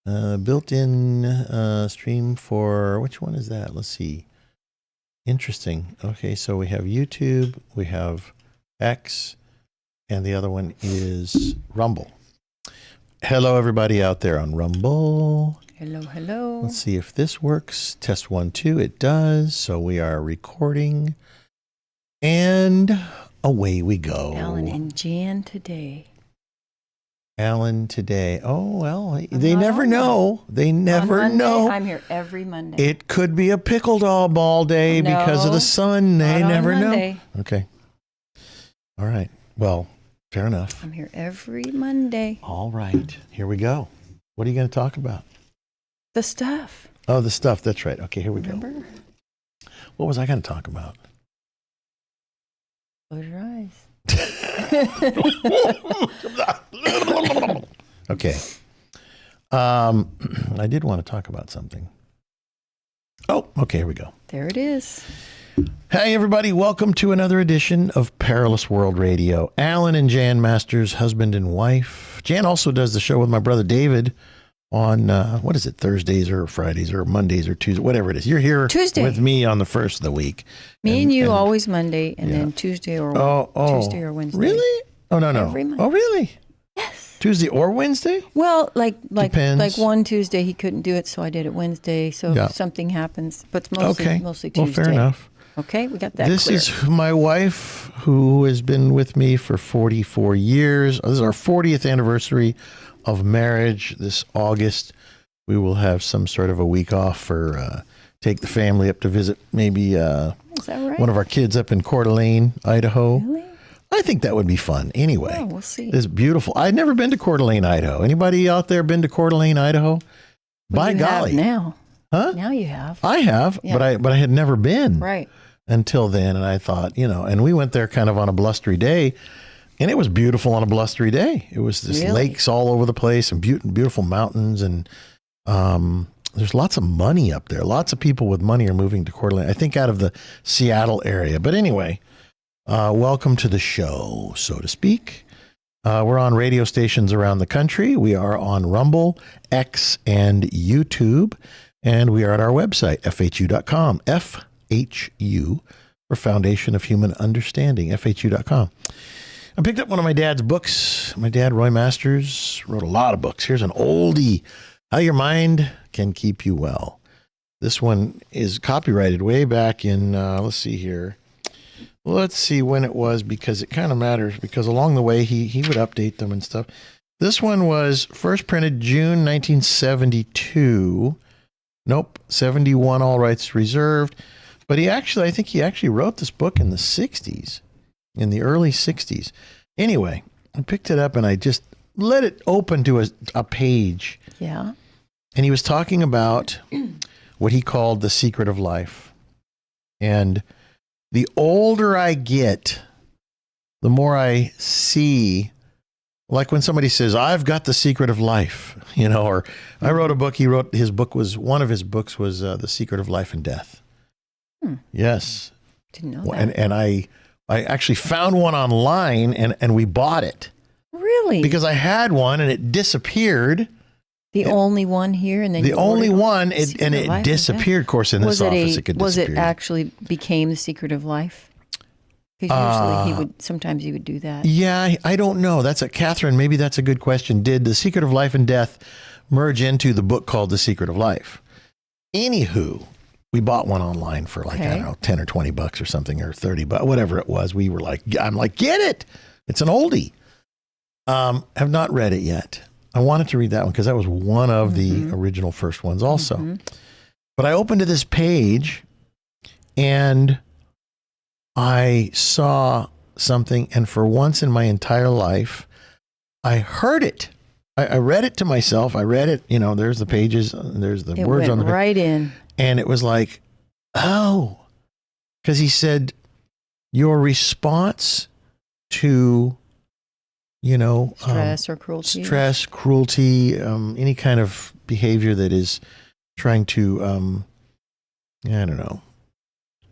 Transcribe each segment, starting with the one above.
Built-in stream for, which one is that? Let's see. Interesting. Okay, so we have YouTube, we have X, and the other one is Rumble. Hello, everybody out there on Rumble. Hello, hello. Let's see if this works. Test 1, 2. It does. So we are recording. And away we go. Alan and Jan today. Alan today. Oh, well, they never know. They never Monday, know. I'm here every Monday. It could be a pickleball ball day because of the sun. They never know. Okay. All right. Well, fair enough. I'm here every Monday. All right. Here we go. What are you going to talk about? The stuff. Oh, the stuff. That's right. Okay, here we Remember? go. What was I going to talk about? Close your eyes. Okay. I did want to talk about something. Oh, okay, here we go. There it is. Hey, everybody. Welcome to another edition of Perilous World Radio. Alan and Jan Masters, husband and wife. Jan also does the show with my brother David on, what is it, Thursdays or Fridays or Mondays or Tuesdays, whatever it is. You're here Tuesday with me on the first of the week. Me and you always Monday, and then Tuesday or Tuesday or Wednesday. Really? Oh, no. Every Monday. Oh, really? Yes. Tuesday or Wednesday? Well, like Depends. one Tuesday he couldn't do it, so I did it Wednesday. So if something happens, but it's mostly Tuesday. Well, fair enough. Okay, we got that This clear. is my wife, who has been with me for 44 years. This is our 40th anniversary of marriage this August. We will have some sort of a week off for take the family up to visit maybe Is that right? one of our kids up in Coeur d'Alene, Idaho. Really? I think that would be fun. Anyway, Oh, we'll see. it's beautiful. I'd never been to Coeur d'Alene, Idaho. Anybody out there been to Coeur d'Alene, Idaho? By You golly. have now. Huh? Now you have. I have, Yeah. but I had never been. Right. Until then, and I thought, and we went there kind of on a blustery day, and it was beautiful on a blustery day. It was just lakes all over the place and beautiful mountains, and there's lots of money up there. Lots of people with money are moving to Coeur d'Alene, I think out of the Seattle area. But anyway, welcome to the show, so to speak. We're on radio stations around the country. We are on Rumble, X, and YouTube, and we are at our website, FHU.com. FHU for Foundation of Human Understanding, FHU.com. I picked up one of my dad's books. My dad, Roy Masters, wrote a lot of books. Here's an oldie, How Your Mind Can Keep You Well. This one is copyrighted way back in, let's see here. Let's see when it was, because it kind of matters, because along the way he would update them and stuff. This one was first printed June 1972. Nope, 71, all rights reserved. But I think he actually wrote this book in the 60s, in the early 60s. Anyway, I picked it up and I just let it open to a page. Yeah. And he was talking about what he called the secret of life. And the older I get, the more I see, like when somebody says, I've got the secret of life, or I wrote a book. One of his books was The Secret of Life and Death. Yes. Didn't know that. And I actually found one online and we bought it. Really? Because I had one and it disappeared. The only one here, and then the only one, and it disappeared. Of course, in this office, it could disappear. Was it actually became The Secret of Life? Because usually sometimes he would do that. Yeah, I don't know. Catherine, maybe that's a good question. Did The Secret of Life and Death merge into the book called The Secret of Life? Anywho, we bought one online for I don't know, 10 or 20 bucks or something, or 30 bucks, whatever it was. I'm like, get it. It's an oldie. Have not read it yet. I wanted to read that one because that was one of the original first ones also. But I opened to this page and I saw something, and for once in my entire life, I heard it. I read it to myself. I read it, there's the pages, there's the words on the page. Right in. And it was like, oh, because he said, your response to, stress or cruelty. Stress, cruelty, any kind of behavior that is trying to,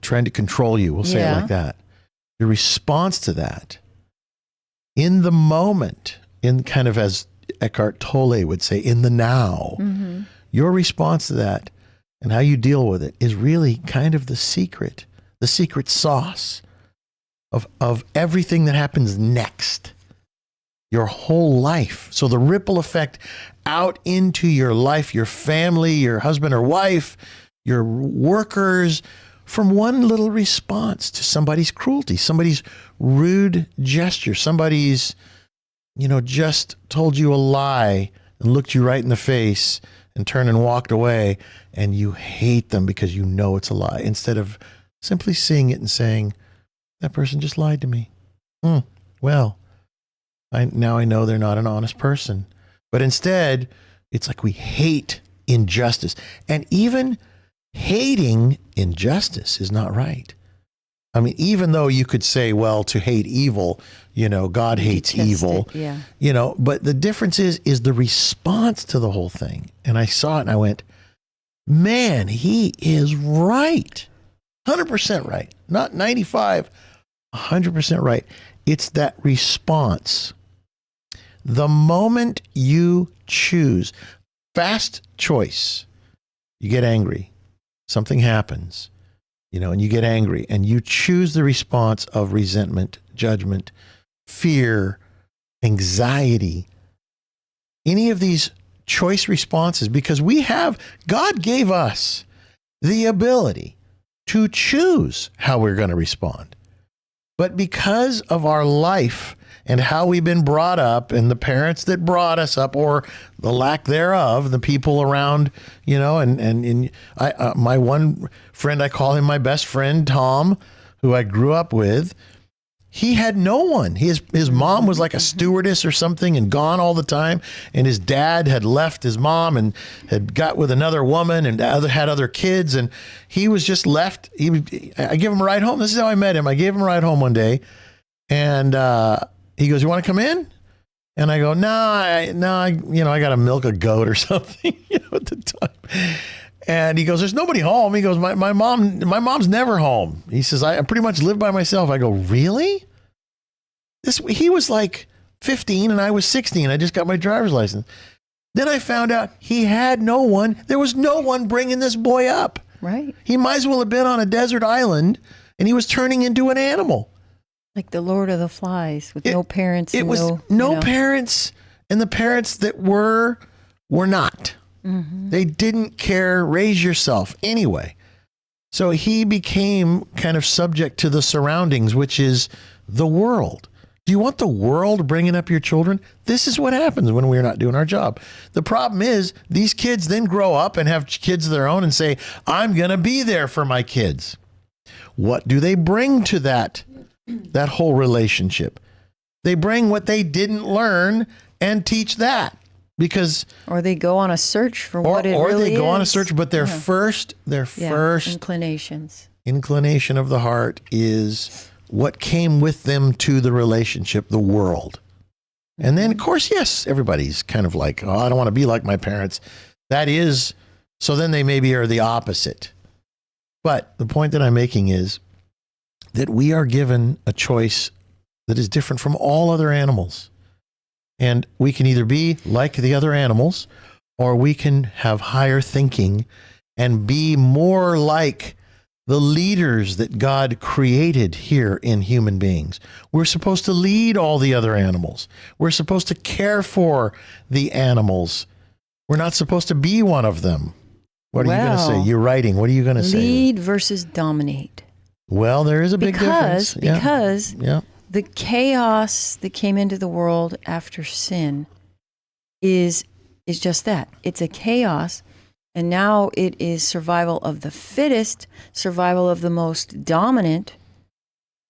trying to control you. We'll say it like that. Your response to that in the moment, in kind of as Eckhart Tolle would say, in the now. Your response to that and how you deal with it is really kind of the secret sauce of everything that happens next. Your whole life. So the ripple effect out into your life, your family, your husband or wife, your workers, from one little response to somebody's cruelty, somebody's rude gesture, somebody's, just told you a lie and looked you right in the face and turned and walked away, and you hate them because you know it's a lie, instead of simply seeing it and saying, that person just lied to me. Well, now I know they're not an honest person. But instead, it's like we hate injustice. And even hating injustice is not right. I mean, even though you could say, well, to hate evil, God hates evil, but the difference is the response to the whole thing. And I saw it and I went, man, he is right. 100% right. Not 95, 100% right. It's that response. The moment you choose, fast choice, you get angry, something happens, and you get angry and you choose the response of resentment, judgment, fear, anxiety, any of these choice responses, because God gave us the ability to choose how we're going to respond. But because of our life and how we've been brought up and the parents that brought us up, or the lack thereof, the people around, my one friend, I call him my best friend, Tom, who I grew up with, he had no one. His mom was like a stewardess or something and gone all the time. And his dad had left his mom and had got with another woman and had other kids. And he was just left. I gave him a ride home. This is how I met him. I gave him a ride home one day. And he goes, you want to come in? And I go, no, I got to milk a goat or something at the time. And he goes, there's nobody home. He goes, my mom's never home. He says, I pretty much live by myself. I go, really? He was like 15 and I was 16. I just got my driver's license. Then I found out he had no one. There was no one bringing this boy up. Right. He might as well have been on a desert island, and he was turning into an animal. Like the Lord of the Flies with no parents. It was no parents, and the parents that were not. Mm-hmm. They didn't care. Raise yourself anyway. So he became kind of subject to the surroundings, which is the world. Do you want the world bringing up your children? This is what happens when we're not doing our job. The problem is these kids then grow up and have kids of their own and say, I'm going to be there for my kids. What do they bring to that whole relationship? They bring what they didn't learn and teach that. Or they go on a search for what it really is. Or they go on a search, but their first inclination of the heart is what came with them to the relationship, the world. And then, of course, yes, everybody's kind of like, I don't want to be like my parents. So then they maybe are the opposite. But the point that I'm making is that we are given a choice that is different from all other animals. And we can either be like the other animals, or we can have higher thinking and be more like the leaders that God created here in human beings. We're supposed to lead all the other animals. We're supposed to care for the animals. We're not supposed to be one of them. What are you going to say? You're writing. What are you going to say? Lead versus dominate. Well, there is a big difference. Because the chaos that came into the world after sin is just that. It's a chaos, and now it is survival of the fittest, survival of the most dominant,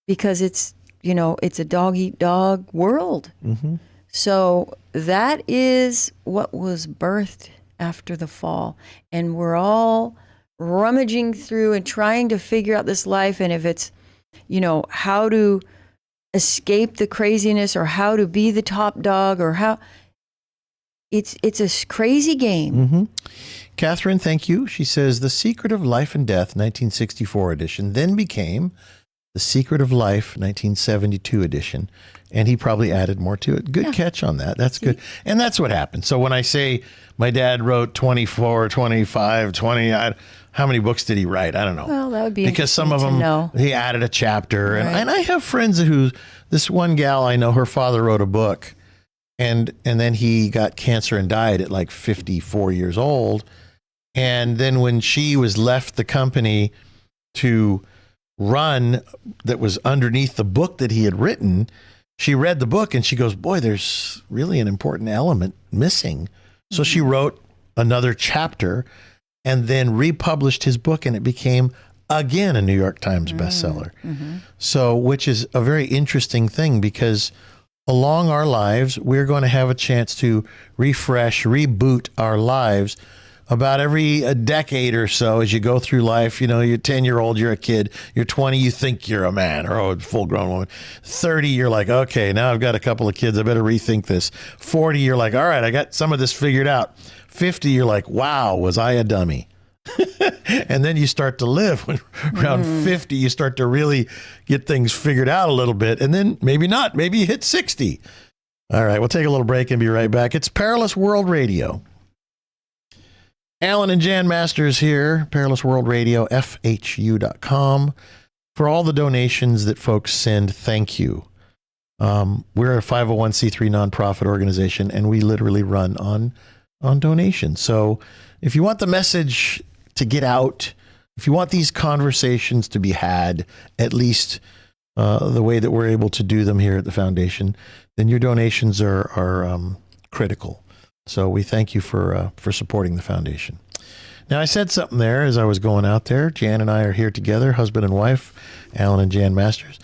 because it's a dog-eat-dog world. Mm-hmm. So that is what was birthed after the fall, and we're all rummaging through and trying to figure out this life, and if it's, how to escape the craziness or how to be the top dog or how it's a crazy game. Mm-hmm. Catherine, thank you. She says, The Secret of Life and Death, 1964 edition, then became The Secret of Life, 1972 edition. And he probably added more to it. Good catch on that. That's good. And that's what happened. So when I say my dad wrote 24, 25, 20, how many books did he write? I don't know. Well, that would be because some of interesting them, to know. he added a chapter. Right. And I have friends who, this one gal I know, her father wrote a book. And then he got cancer and died at like 54 years old. And then when she was left the company to run that was underneath the book that he had written, she read the book and she goes, boy, there's really an important element missing. So she wrote another chapter and then republished his book, and it became, again, a New York Times bestseller. So, which is a very interesting thing, because along our lives, we're going to have a chance to refresh, reboot our lives about every a decade or so as you go through life. You know, you're 10-year-old, you're a kid. You're 20, you think you're a man or a full-grown woman. 30, you're like, okay, now I've got a couple of kids. I better rethink this. 40, you're like, all right, I got some of this figured out. 50, you're like, wow, was I a dummy? And then you start to live. Around 50, you start to really get things figured out a little bit. And then maybe not. Maybe you hit 60. All right, we'll take a little break and be right back. It's Perilous World Radio. Alan and Jan Masters here, Perilous World Radio, FHU.com. For all the donations that folks send, thank you. We're a 501c3 nonprofit organization, and we literally run on donations. So if you want the message to get out, if you want these conversations to be had, at least the way that we're able to do them here at the foundation, then your donations are critical. So we thank you for supporting the foundation. Now, I said something there as I was going out there. Jan and I are here together, husband and wife, Alan and Jan Masters.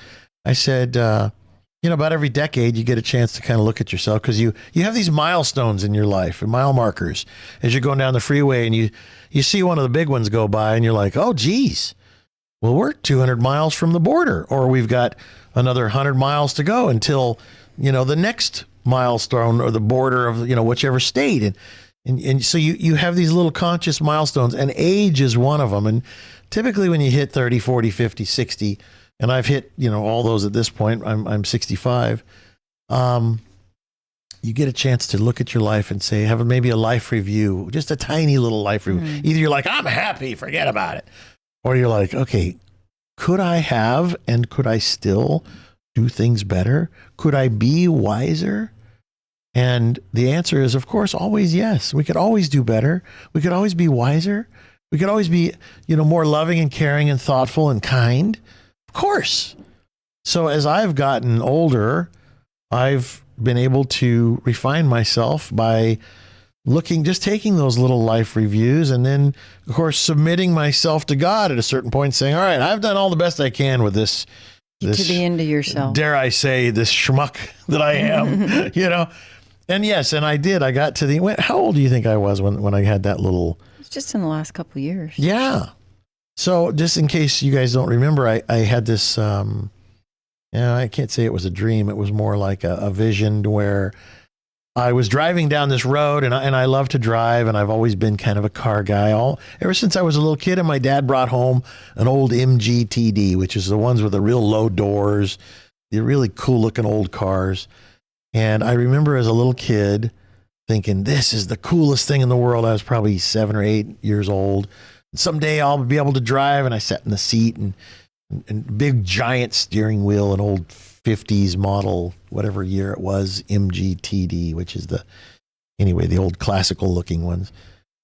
I said, about every decade you get a chance to kind of look at yourself, because you have these milestones in your life, mile markers, as you're going down the freeway and you see one of the big ones go by and you're like, oh, geez, well, we're 200 miles from the border, or we've got another 100 miles to go until, the next milestone or the border of, whichever state. And so you have these little conscious milestones, and age is one of them. And typically when you hit 30, 40, 50, 60, and I've hit, all those at this point, I'm 65. You get a chance to look at your life and say, have maybe a life review, just a tiny little life review. Either you're like, I'm happy, forget about it. Or you're like, okay, could I have, and could I still do things better? Could I be wiser? And the answer is, of course, always yes. We could always do better. We could always be wiser. We could always be, more loving and caring and thoughtful and kind. Of course. So as I've gotten older, I've been able to refine myself by just taking those little life reviews, and then, of course, submitting myself to God at a certain point, saying, all right, I've done all the best I can with this. To the end of yourself. Dare I say, this schmuck that I am, And yes, and I did. I got to how old do you think I was when I had that little? It's just in the last couple of years. Yeah. So just in case you guys don't remember, I had this, I can't say it was a dream. It was more like a vision where I was driving down this road, and I love to drive, and I've always been kind of a car guy ever since I was a little kid. And my dad brought home an old MGTD, which is the ones with the real low doors, the really cool looking old cars. And I remember as a little kid thinking, this is the coolest thing in the world. I was probably 7 or 8 years old. Someday I'll be able to drive. And I sat in the seat, and big giant steering wheel, an old 50s model, whatever year it was, MGTD, which is the old classical looking ones.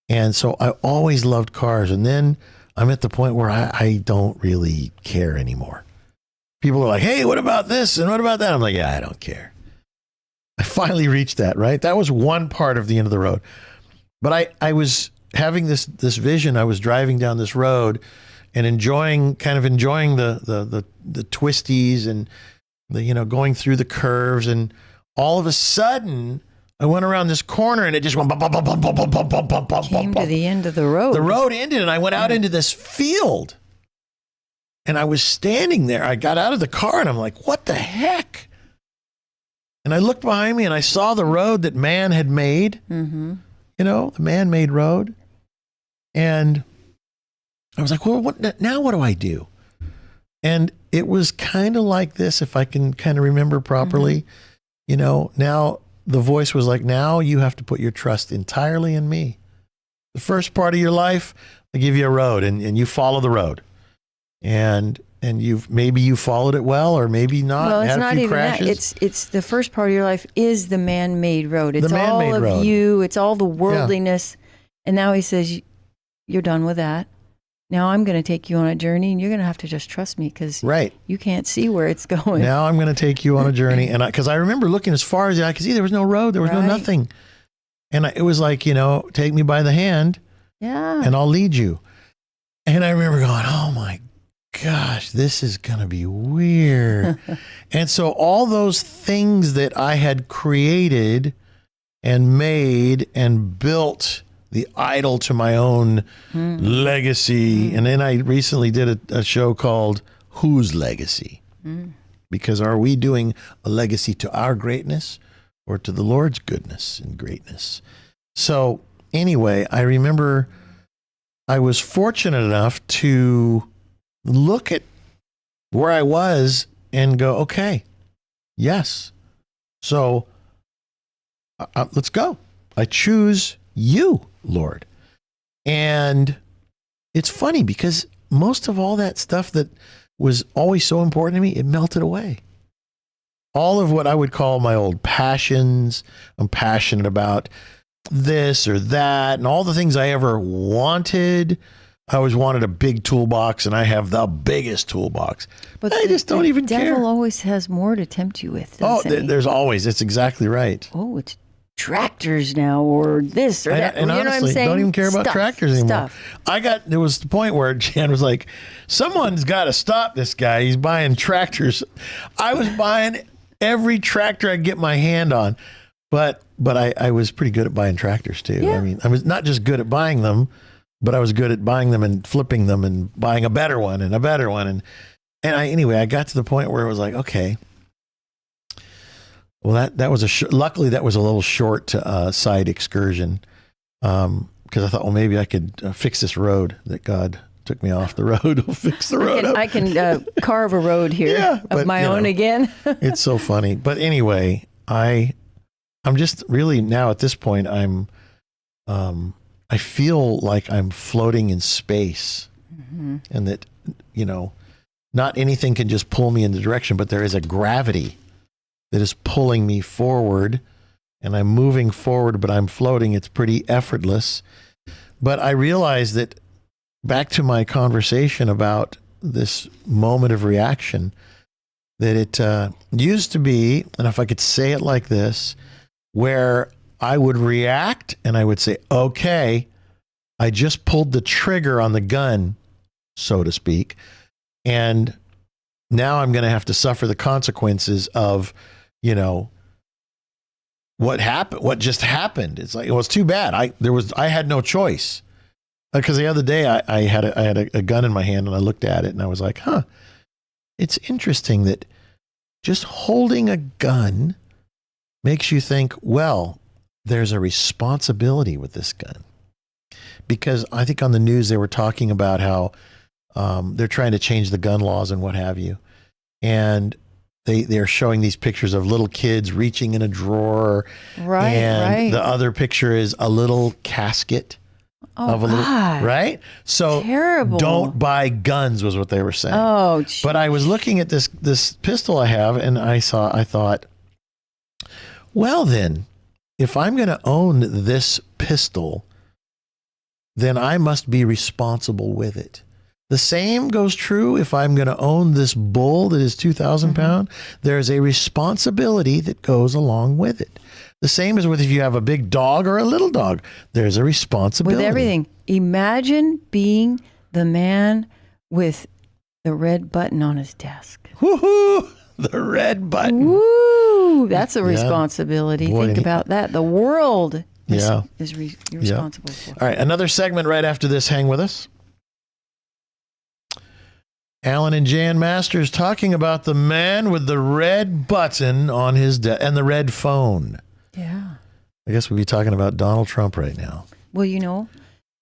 And so I always loved cars. And then I'm at the point where I don't really care anymore. People are like, hey, what about this? And what about that? I'm like, yeah, I don't care. I finally reached that, right? That was one part of the end of the road. But I was having this vision. I was driving down this road and enjoying the twisties and the, going through the curves. And all of a sudden I went around this corner and it just went bum, bum, bum, bum, bum, bum, bum, bum, bum, bum, Came bum. to the end of the road. The road ended, and I went out into this field, and I was standing there. I got out of the car and I'm like, what the heck? And I looked behind me and I saw the road that man had made, the man-made road. And I was like, well, now what do I do? And it was kind of like this, if I can kind of remember properly. Now the voice was like, now you have to put your trust entirely in me. The first part of your life, I give you a road and you follow the road. And maybe you followed it well, or maybe not. Well, it's had a not few even crashes. that. It's the first part of your life is the man-made road. It's The man-made all of road. you. It's all the worldliness. And now he says, you're done with that. Now I'm going to take you on a journey, and you're going to have to just trust me because you can't see where it's going. Now I'm going to take you on a journey. And because I remember looking as far as I could see, there was no road. There was no nothing. And it was like, take me by the hand and I'll lead you. And I remember going, oh my gosh, this is going to be weird. And so all those things that I had created and made and built the idol to my own legacy. And then I recently did a show called Whose Legacy? Because are we doing a legacy to our greatness or to the Lord's goodness and greatness? So anyway, I remember I was fortunate enough to look at where I was and go, okay, yes. So let's go. I choose you, Lord. And it's funny because most of all that stuff that was always so important to me, it melted away. All of what I would call my old passions, I'm passionate about this or that, and all the things I ever wanted. I always wanted a big toolbox, and I have the biggest toolbox. But I just don't even care. The devil always has more to tempt you with, doesn't he? There's always. It's exactly right. Oh, it's tractors now, or this or that. And you know honestly, what I'm saying? don't even care about tractors anymore. There was the point where Jan was like, someone's got to stop this guy. He's buying tractors. I was buying every tractor I could get my hand on. But I was pretty good at buying tractors too. Yeah. I mean, I was not just good at buying them, but I was good at buying them and flipping them and buying a better one and a better one. And I got to the point where it was like, okay, well, that was luckily that was a little short side excursion. Because I thought, well, maybe I could fix this road that God took me off the road. We'll fix the road. I can carve a road here of my own again. It's so funny. But anyway, I'm just really now at this point, I feel like I'm floating in space, and that, not anything can just pull me in the direction, but there is a gravity that is pulling me forward, and I'm moving forward, but I'm floating. It's pretty effortless. But I realize that, back to my conversation about this moment of reaction, that it used to be, and if I could say it like this, where I would react and I would say, okay, I just pulled the trigger on the gun, so to speak, and now I'm going to have to suffer the consequences of, what happened, what just happened. It's like, it was too bad. I had no choice. Because the other day I had a gun in my hand and I looked at it and I was like, it's interesting that just holding a gun makes you think, well, there's a responsibility with this gun. Because I think on the news they were talking about how they're trying to change the gun laws and what have you. And they're showing these pictures of little kids reaching in a drawer. Right, and the other picture is a little casket. Oh, God. Right? So terrible. Don't buy guns was what they were saying. Oh, geez. But I was looking at this pistol I have, and I thought, well then, if I'm going to own this pistol, then I must be responsible with it. The same goes true if I'm going to own this bull that is 2,000 pounds. There's a responsibility that goes along with it. The same as with if you have a big dog or a little dog. There's a responsibility. With everything. Imagine being the man with the red button on his desk. Woohoo! The red button. Woo! That's a responsibility. Boy, Think about that. The world is you're Yeah. responsible for. All right, another segment right after this. Hang with us. Alan and Jan Masters talking about the man with the red button on his desk and the red phone. Yeah. I guess we'd be talking about Donald Trump right now. Well,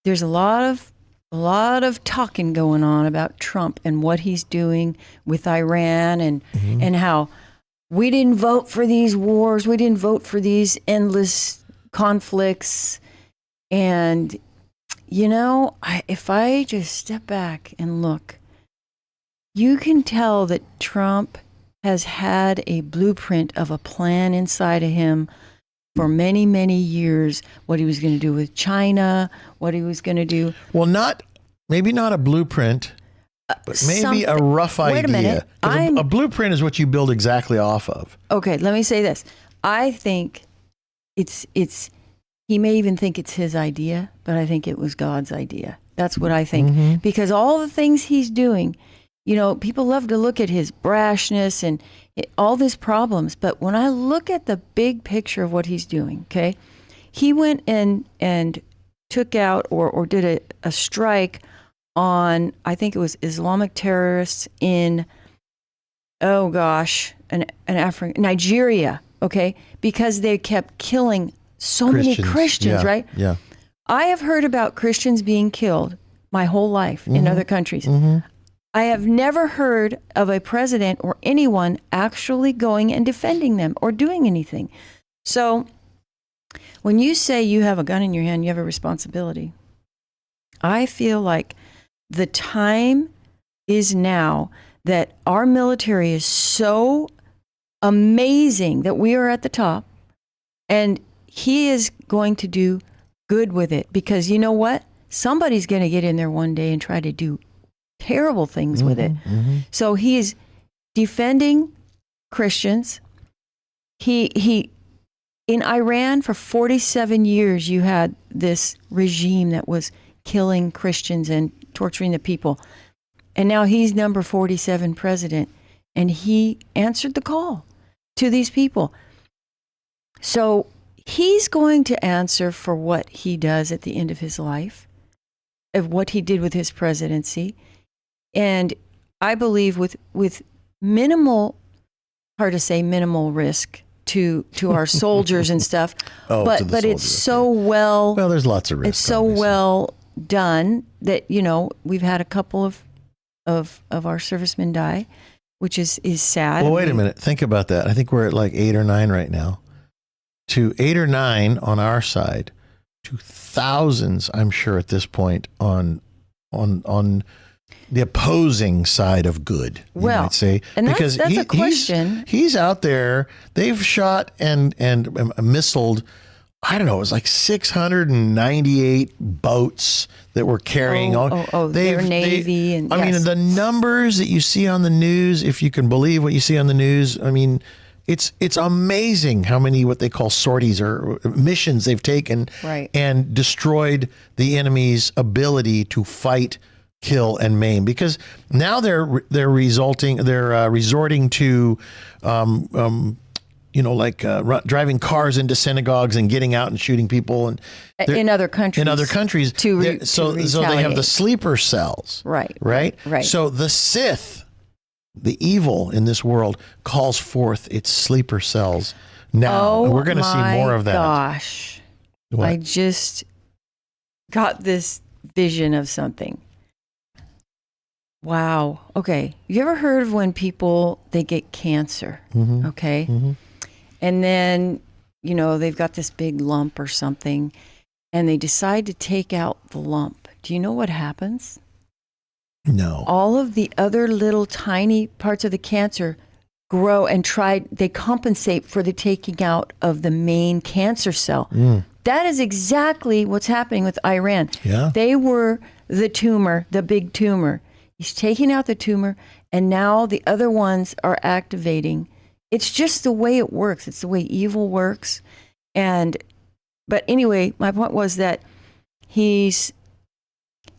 there's a lot of a lot of talking going on about Trump and what he's doing with Iran and how we didn't vote for these wars. We didn't vote for these endless conflicts. And, if I just step back and look, you can tell that Trump has had a blueprint of a plan inside of him for many, many years, what he was going to do with China, what he was going to do. Well, maybe not a blueprint, but maybe a rough idea. Wait a minute. A blueprint is what you build exactly off of. Okay, let me say this. I think it's he may even think it's his idea, but I think it was God's idea. That's what I think. Because all the things he's doing, people love to look at his brashness and all these problems. But when I look at the big picture of what he's doing, okay, he went and took out or did a strike on, I think it was Islamic terrorists in, Nigeria, okay, because they kept killing so many Christians, right? Yeah. I have heard about Christians being killed my whole life in other countries. I have never heard of a president or anyone actually going and defending them or doing anything. So when you say you have a gun in your hand, you have a responsibility. I feel like the time is now that our military is so amazing that we are at the top, and he is going to do good with it, because you know what? Somebody's going to get in there one day and try to do terrible things with it. So he is defending Christians. He in Iran for 47 years, you had this regime that was killing Christians and torturing the people. And now he's number 47 president, and he answered the call to these people. So he's going to answer for what he does at the end of his life, of what he did with his presidency. And I believe with minimal, hard to say, minimal risk to our soldiers and stuff, but it's so well. Well, there's lots of risk. It's so well done that we've had a couple of our servicemen die, which is sad. Well, wait a minute. Think about that. I think we're at like 8 or 9 right now. To 8 or 9 on our side, to thousands, I'm sure at this point on the opposing side of good, you might say. And because that's a question. He's out there. They've shot and missiled, I don't know, it was like 698 boats that were carrying their Navy. I mean, the numbers that you see on the news, if you can believe what you see on the news, I mean, it's amazing how many what they call sorties or missions they've taken and destroyed the enemy's ability to fight, kill, and maim. Because now they're resorting to driving cars into synagogues and getting out and shooting people and in other countries. So they have the sleeper cells. Right. So the Sith, the evil in this world, calls forth its sleeper cells now. And we're going to see more of that. Gosh. What? I just got this vision of something. Wow. Okay. You ever heard of when they get cancer? Okay. And then, they've got this big lump or something, and they decide to take out the lump. Do you know what happens? No. All of the other little tiny parts of the cancer grow and they compensate for the taking out of the main cancer cell. That is exactly what's happening with Iran. Yeah. They were the tumor, the big tumor. He's taking out the tumor, and now the other ones are activating. It's just the way it works. It's the way evil works. But anyway, my point was that he's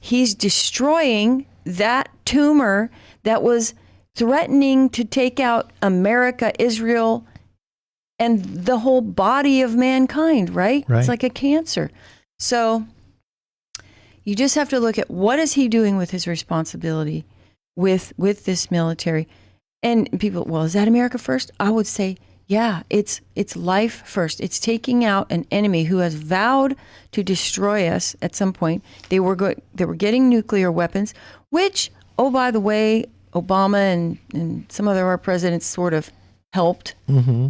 destroying that tumor that was threatening to take out America, Israel, and the whole body of mankind, right? It's like a cancer. So you just have to look at what is he doing with his responsibility with this military. And people, well, is that America first? I would say Yeah, it's life first. It's taking out an enemy who has vowed to destroy us at some point. They were getting nuclear weapons, which, oh, by the way, Obama and some of our presidents sort of helped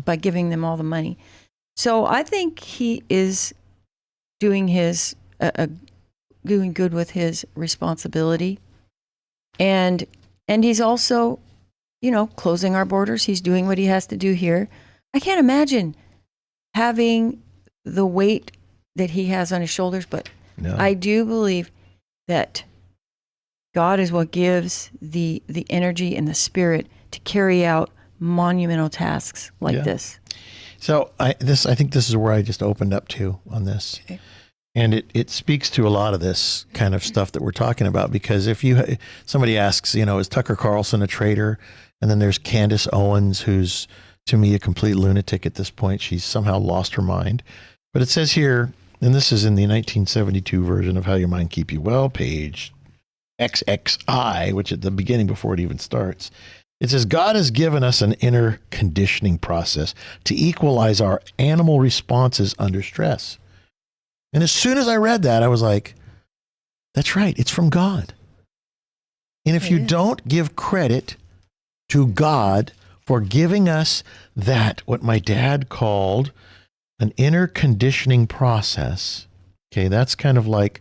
by giving them all the money. So I think he is doing doing good with his responsibility, and he's also, closing our borders. He's doing what he has to do here. I can't imagine having the weight that he has on his shoulders, but No. I do believe that God is what gives the energy and the spirit to carry out monumental tasks like this. So I think this is where I just opened up to on this. Okay. And it speaks to a lot of this kind of stuff that we're talking about, because if somebody asks, is Tucker Carlson a traitor? And then there's Candace Owens, who's to me a complete lunatic at this point. She's somehow lost her mind. But it says here, and this is in the 1972 version of How Your Mind Keep You Well, page XXI, which at the beginning before it even starts, it says, God has given us an inner conditioning process to equalize our animal responses under stress. And as soon as I read that, I was like, that's right. It's from God. And if you don't give credit to God for giving us that, what my dad called an inner conditioning process, okay, that's kind of like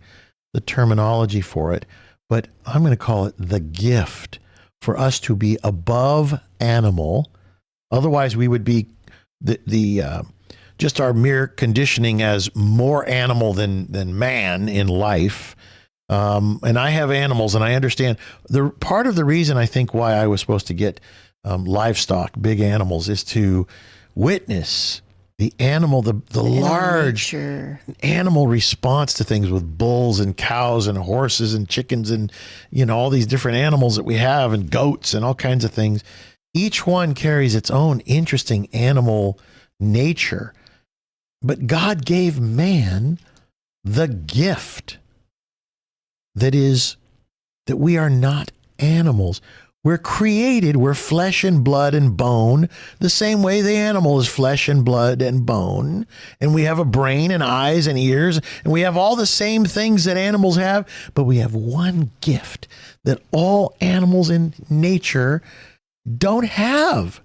the terminology for it, but I'm going to call it the gift for us to be above animal. Otherwise, we would be just our mere conditioning as more animal than man in life. And I have animals, and I understand the part of the reason I think why I was supposed to get livestock, big animals, is to witness the animal, the large animal response to things with bulls and cows and horses and chickens and, all these different animals that we have, and goats and all kinds of things. Each one carries its own interesting animal nature. But God gave man the gift that we are not animals. We're created, we're flesh and blood and bone, the same way the animal is flesh and blood and bone. And we have a brain and eyes and ears, and we have all the same things that animals have, but we have one gift that all animals in nature don't have.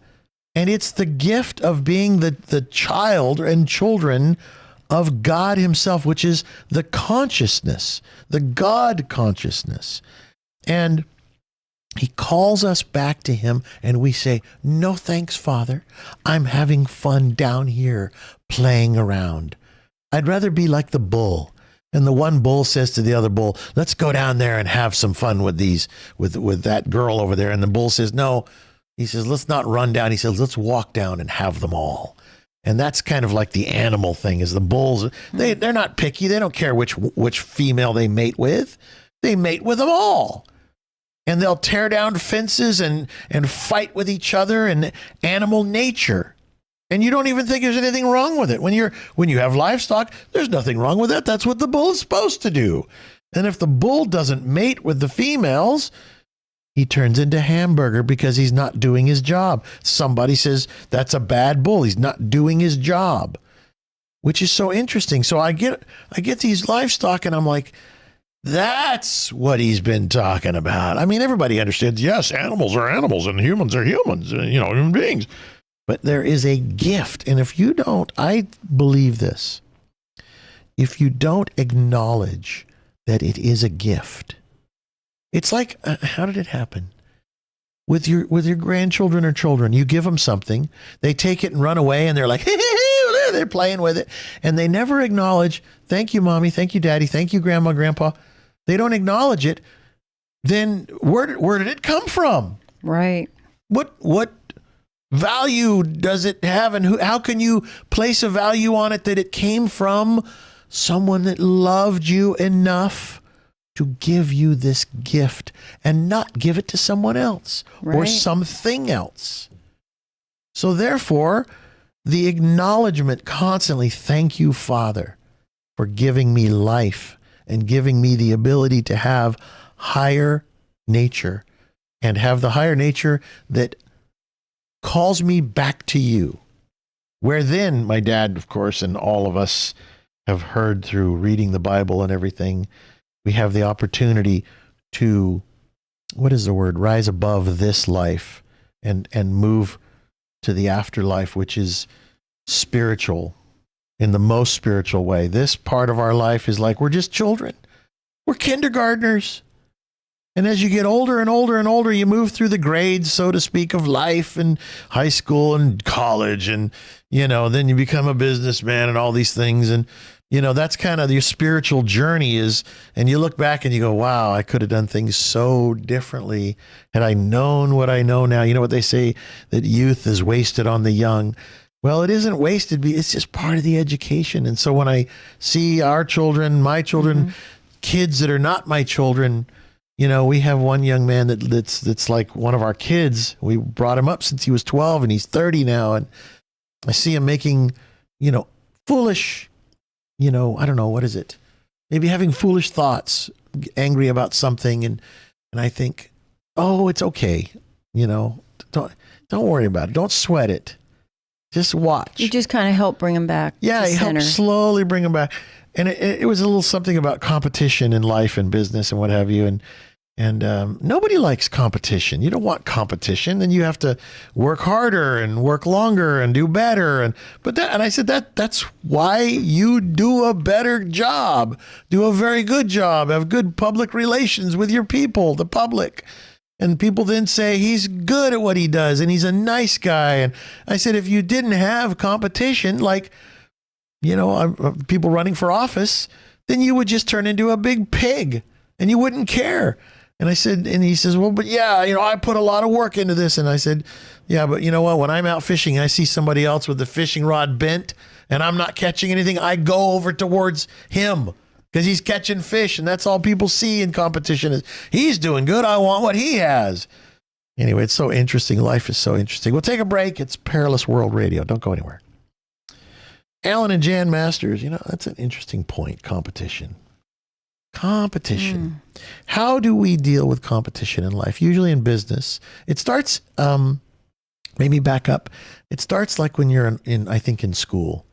And it's the gift of being the child and children of God himself, which is the consciousness, the God consciousness. And he calls us back to him, and we say, no thanks, Father. I'm having fun down here playing around. I'd rather be like the bull. And the one bull says to the other bull, let's go down there and have some fun with that girl over there. And the bull says, no. He says, let's not run down. He says, let's walk down and have them all. And that's kind of like the animal thing, is the bulls. They're not picky. They don't care which female they mate with. They mate with them all. And they'll tear down fences and fight with each other, and animal nature. And you don't even think there's anything wrong with it. When you have livestock, there's nothing wrong with it. That's what the bull is supposed to do. And if the bull doesn't mate with the females, he turns into hamburger because he's not doing his job. Somebody says that's a bad bull. He's not doing his job, which is so interesting. So I get these livestock, and I'm like, that's what he's been talking about. I mean, everybody understands, yes, animals are animals and humans are humans, human beings. But there is a gift. And if you don't, I believe this, if you don't acknowledge that it is a gift, it's like, how did it happen? With your grandchildren or children, you give them something, they take it and run away, and they're like, they're playing with it. And they never acknowledge, thank you, Mommy, thank you, Daddy, thank you, Grandma, Grandpa. They don't acknowledge it. Then where did it come from? Right. What value does it have, and how can you place a value on it that it came from someone that loved you enough to give you this gift and not give it to someone else or something else? So therefore, the acknowledgement constantly, thank you, Father, for giving me life and giving me the ability to have higher nature, and have the higher nature that calls me back to you. Where then my dad, of course, and all of us have heard through reading the Bible and everything, we have the opportunity to, what is the word, rise above this life and move to the afterlife, which is spiritual in the most spiritual way. This part of our life is like we're just children. We're kindergartners. And as you get older and older and older, you move through the grades, so to speak, of life and high school and college. And, then you become a businessman and all these things. And, that's kind of your spiritual journey is, and you look back and you go, wow, I could have done things so differently had I known what I know now. You know what they say, that youth is wasted on the young. Well, it isn't wasted. It's just part of the education. And so when I see our children, my children, kids that are not my children, we have one young man that's like one of our kids. We brought him up since he was 12 and he's 30 now. And I see him making, foolish, I don't know, what is it? Maybe having foolish thoughts, angry about something. And I think, oh, it's okay. Don't worry about it. Don't sweat it. Just watch. You just kind of help bring him back. Yeah, to you help slowly bring him back. And it was a little something about competition in life and business and what have you. And nobody likes competition. You don't want competition. Then you have to work harder and work longer and do better. And I said that's why you do a better job, do a very good job, have good public relations with your people, the public. And people then say he's good at what he does and he's a nice guy. And I said, if you didn't have competition, like, people running for office, then you would just turn into a big pig and you wouldn't care. And I said, and he says, well, but yeah, I put a lot of work into this. And I said, yeah, but you know what? When I'm out fishing and I see somebody else with the fishing rod bent and I'm not catching anything, I go over towards him because he's catching fish. And that's all people see in competition is he's doing good. I want what he has. Anyway, it's so interesting. Life is so interesting. We'll take a break. It's Perilous World Radio. Don't go anywhere. Alan and Jan Masters, that's an interesting point. Competition. How do we deal with competition in life? Usually in business, it starts, maybe back up. It starts like when you're in school.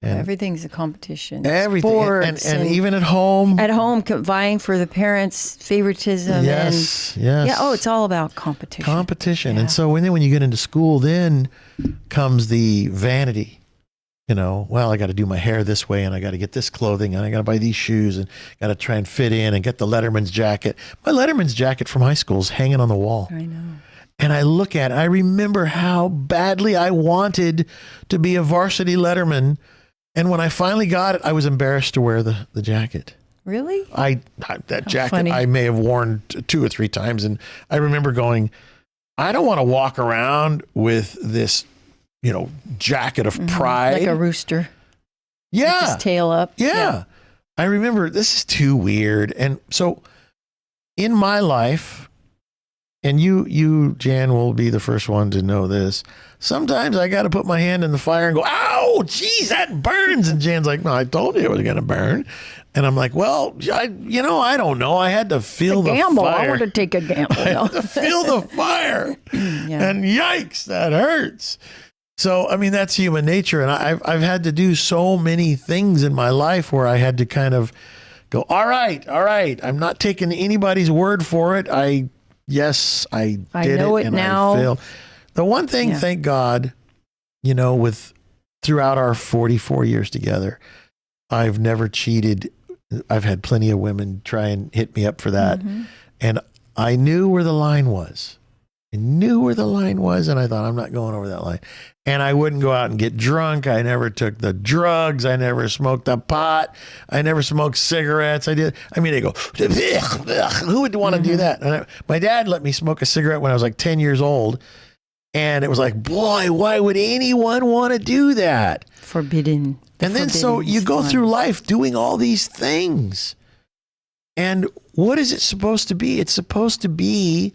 And everything's a competition. Everything. Sports and even at home. At home, vying for the parents' favoritism. Yes. Yeah. Oh, it's all about competition. Yeah. And so when you get into school, then comes the vanity. Well, I got to do my hair this way and I got to get this clothing and I got to buy these shoes and got to try and fit in and get the Letterman's jacket. My Letterman's jacket from high school is hanging on the wall. I know. And I look at it. I remember how badly I wanted to be a varsity Letterman. And when I finally got it, I was embarrassed to wear the jacket. Really? That jacket funny. I may have worn 2 or 3 times. And I remember going, I don't want to walk around with this jacket of pride. Like a rooster. Yeah. With his tail up. Yeah. I remember this is too weird. And so in my life, and you, Jan, will be the first one to know this. Sometimes I got to put my hand in the fire and go, ow, geez, that burns. And Jan's like, no, I told you it was going to burn. And I'm like, well, I don't know. I had to feel the gamble. fire. I want to take a gamble. I had to feel the fire. Yeah. And yikes, that hurts. So, that's human nature. And I've had to do so many things in my life where I had to kind of go, all right. I'm not taking anybody's word for it. I did know it and now. I failed. The one thing, thank God, throughout our 44 years together, I've never cheated. I've had plenty of women try and hit me up for that. Mm-hmm. And I knew where the line was. And I thought, I'm not going over that line. And I wouldn't go out and get drunk. I never took the drugs. I never smoked a pot. I never smoked cigarettes. They go, who would want to do that? And my dad let me smoke a cigarette when I was like 10 years old. And it was like, boy, why would anyone want to do that? Forbidden. And then so you go through life doing all these things. And what is it supposed to be? It's supposed to be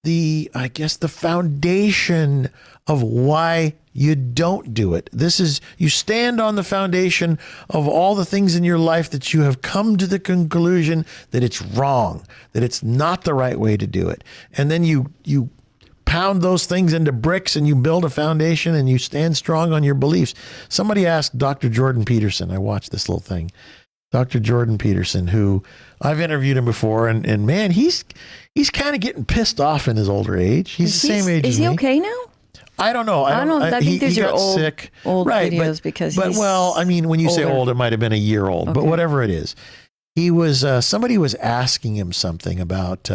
the foundation of why you don't do it. You stand on the foundation of all the things in your life that you have come to the conclusion that it's wrong, that it's not the right way to do it. And then you pound those things into bricks and you build a foundation and you stand strong on your beliefs. Somebody asked Dr. Jordan Peterson, I watched this little thing, Dr. Jordan Peterson, who I've interviewed him before, and man, he's kind of getting pissed off in his older age. He's the same age as me. Is he okay now? I don't know. I don't know. I think these he are got old, sick. old right, videos because but well, I mean, when you say older. old, it might have been a year old, but whatever it is, he was. Somebody was asking him something about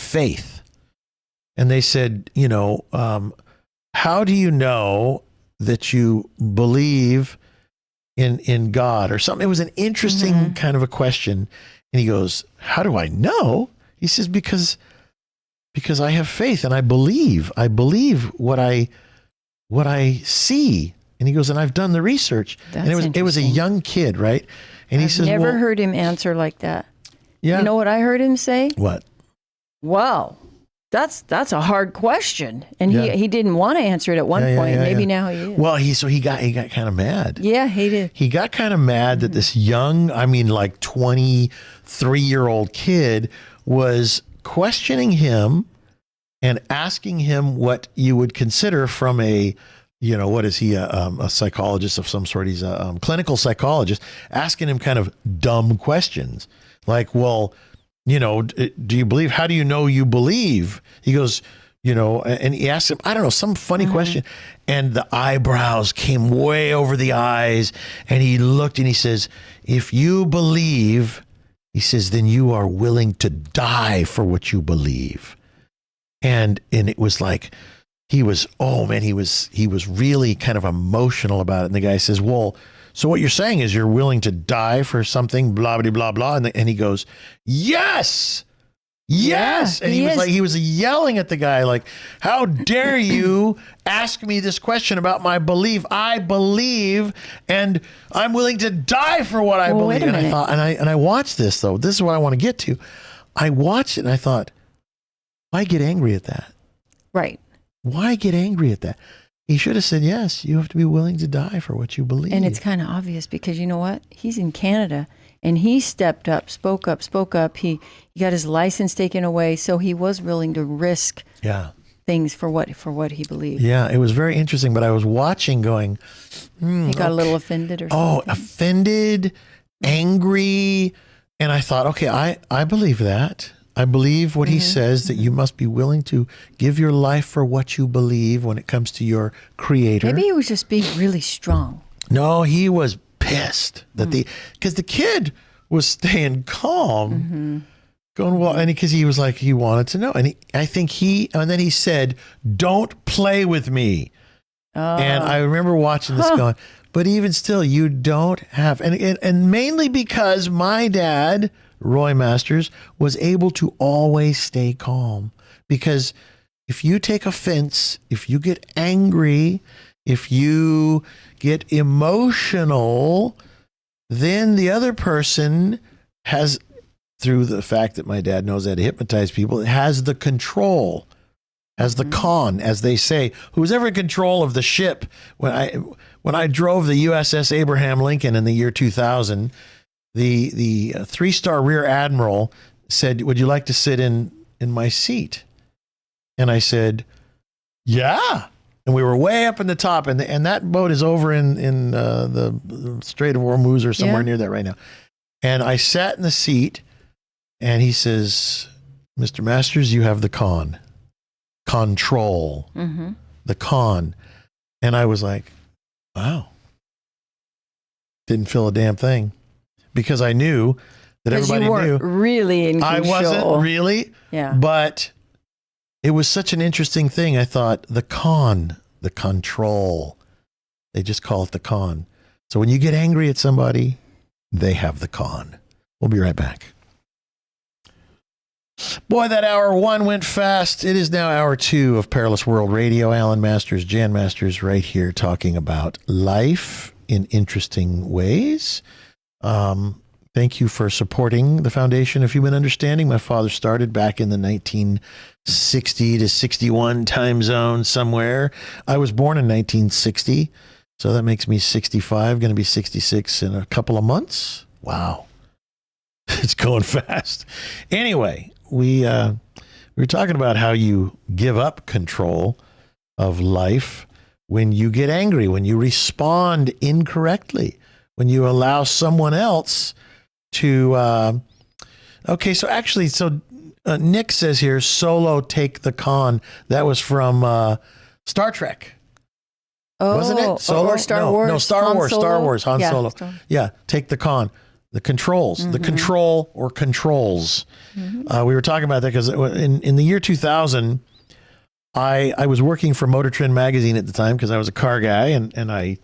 faith, and they said, how do you know that you believe in God or something? It was an interesting kind of a question, and he goes, "How do I know?" He says, because I have faith and I believe what I see. And he goes, and I've done the research. That's and it was a young kid, right? And he says, never heard him answer like that. Yeah. You know what I heard him say? What? Wow, that's a hard question. And he didn't want to answer it at one point. Maybe now he is. Well, he got kind of mad. Yeah, he did. He got kind of mad that this young, like 23-year-old kid was questioning him and asking him what you would consider from a, what is he, a psychologist of some sort? He's a clinical psychologist, asking him kind of dumb questions like, well, do you believe? How do you know you believe? He goes, and he asked him, I don't know, some funny question. And the eyebrows came way over the eyes. And he looked and he says, if you believe, he says, then you are willing to die for what you believe. And it was like, he was really kind of emotional about it. And the guy says, well, so what you're saying is you're willing to die for something, blah, blah, blah, blah. And he goes, yes. Yes. Yeah, and he was yelling at the guy, like, how dare you ask me this question about my belief? I believe and I'm willing to die for what I believe. And I thought, and I watched this though. This is what I want to get to. I watched it and I thought, why get angry at that? Right. Why get angry at that? He should have said, yes, you have to be willing to die for what you believe. And it's kind of obvious because you know what? He's in Canada and he stepped up, spoke up. He got his license taken away. So he was willing to risk things for what he believed. Yeah, it was very interesting. But I was watching going, he got a little offended or something. Oh, offended, angry. And I thought, okay, I believe that. I believe what he says, that you must be willing to give your life for what you believe when it comes to your creator. Maybe he was just being really strong. No, he was pissed that because the kid was staying calm, going, well, and because he was like, he wanted to know. And and then he said, don't play with me. And I remember watching this going, but even still, you don't have, and mainly because my dad, Roy Masters, was able to always stay calm. Because if you take offense, if you get angry, if you get emotional, then the other person has, through the fact that my dad knows how to hypnotize people, has the control, has the con, as they say. Who's ever in control of the ship? When I drove the USS Abraham Lincoln in the year 2000, the 3-star rear admiral said, would you like to sit in my seat? And I said, yeah. And we were way up in the top, and that boat is over in the Strait of Hormuz or somewhere near that right now. And I sat in the seat, and he says, Mr. Masters, you have the control, the con. And I was like, wow. Didn't feel a damn thing. Because I knew that everybody you weren't knew. Really in control. I wasn't really. Yeah. But it was such an interesting thing. I thought the control. They just call it the con. So when you get angry at somebody, they have the con. We'll be right back. Boy, that hour one went fast. It is now hour two of Perilous World Radio. Alan Masters, Jan Masters, right here talking about life in interesting ways. Thank you for supporting the Foundation of Human Understanding. My father started back in the 1960 to 61 time zone somewhere. I was born in 1960, so that makes me 65, going to be 66 in a couple of months. Wow. It's going fast. Anyway, we We were talking about how you give up control of life when you get angry, when you respond incorrectly, when you allow someone else to. Okay, so actually, Nick says here, Solo take the con. That was from Star Trek. Wasn't it? Or Star Wars? No, Star Han Wars. Solo? Star Wars. Han Yeah, Solo. Yeah, take the con. The controls. The control or controls. We were talking about that because in the year 2000, I was working for Motor Trend magazine at the time because I was a car guy, and I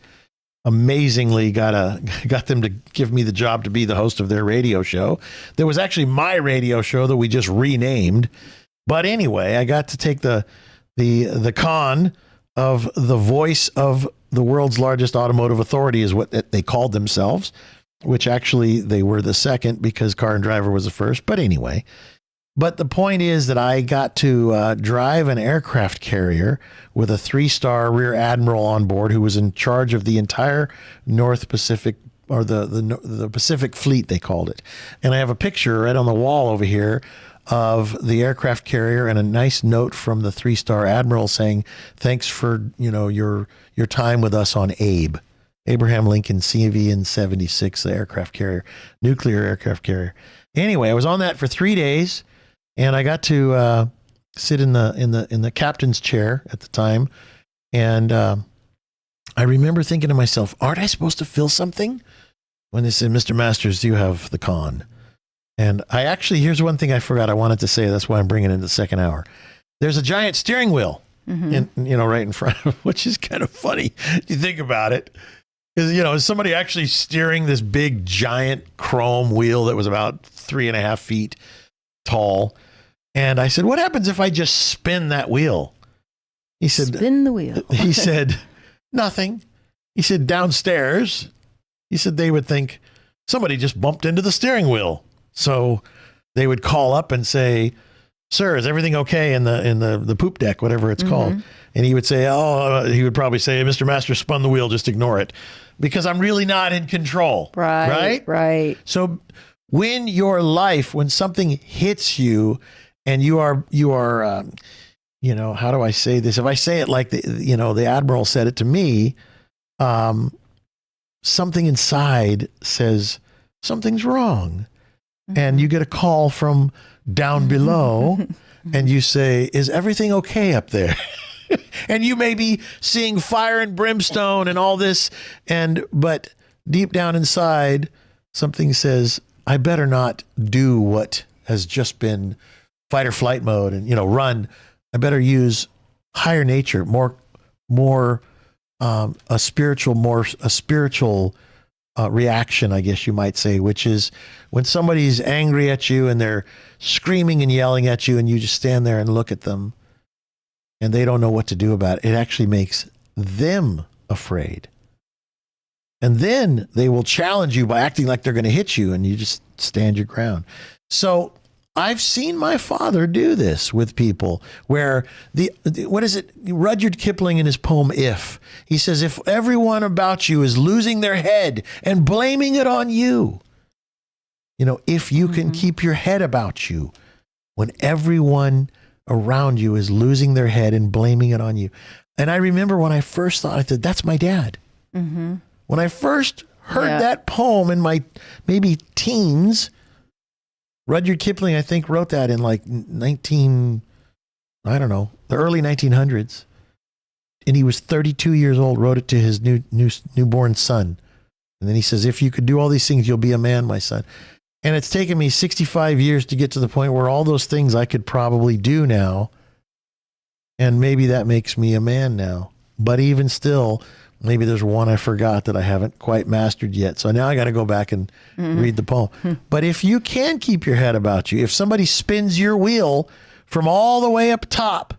amazingly got them to give me the job to be the host of their radio show. There was actually my radio show that we just renamed. But anyway, I got to take the con of the voice of the world's largest automotive authority is what they called themselves, which actually they were the second because Car and Driver was the first. But anyway, but the point is that I got to drive an aircraft carrier with a 3-star rear admiral on board who was in charge of the entire North Pacific, or the Pacific Fleet, they called it. And I have a picture right on the wall over here of the aircraft carrier and a nice note from the 3-star admiral saying, thanks for, your time with us on Abe. Abraham Lincoln CVN-76, the aircraft carrier, nuclear aircraft carrier. Anyway, I was on that for 3 days, and I got to sit in the captain's chair at the time, and I remember thinking to myself, aren't I supposed to feel something? When they said, Mr. Masters, do you have the con? And here's one thing I forgot I wanted to say. That's why I'm bringing it in the second hour. There's a giant steering wheel, right in front of, which is kind of funny. You think about it. Is somebody actually steering this big giant chrome wheel that was about 3.5 feet tall? And I said, what happens if I just spin that wheel? He said, spin the wheel. He said, nothing. He said, downstairs, he said they would think somebody just bumped into the steering wheel. So they would call up and say, sir, is everything okay in the poop deck, whatever it's called? And he would say, he would probably say, Mr. Master spun the wheel, just ignore it. Because I'm really not in control. Right. So when something hits you and you are, how do I say this? If I say it like the Admiral said it to me, something inside says something's wrong. And you get a call from down below and you say, is everything okay up there? And you may be seeing fire and brimstone and all this, but deep down inside, something says, I better not do what has just been fight or flight mode and, run. I better use higher nature, a spiritual reaction, I guess you might say, which is when somebody's angry at you and they're screaming and yelling at you and you just stand there and look at them and they don't know what to do about it. It actually makes them afraid. And then they will challenge you by acting like they're going to hit you and you just stand your ground. So I've seen my father do this with people where what is it? Rudyard Kipling in his poem, If, he says, if everyone about you is losing their head and blaming it on you, if you can keep your head about you when everyone around you is losing their head and blaming it on you. And I remember when I first thought, I said, that's my dad. When I first heard that poem in my maybe teens, Rudyard Kipling, I think, wrote that in like the early 1900s. And he was 32 years old, wrote it to his newborn son. And then he says, if you could do all these things, you'll be a man, my son. And it's taken me 65 years to get to the point where all those things I could probably do now. And maybe that makes me a man now. But even still, maybe there's one I forgot that I haven't quite mastered yet. So now I got to go back and read the poem. But if you can keep your head about you, if somebody spins your wheel from all the way up top,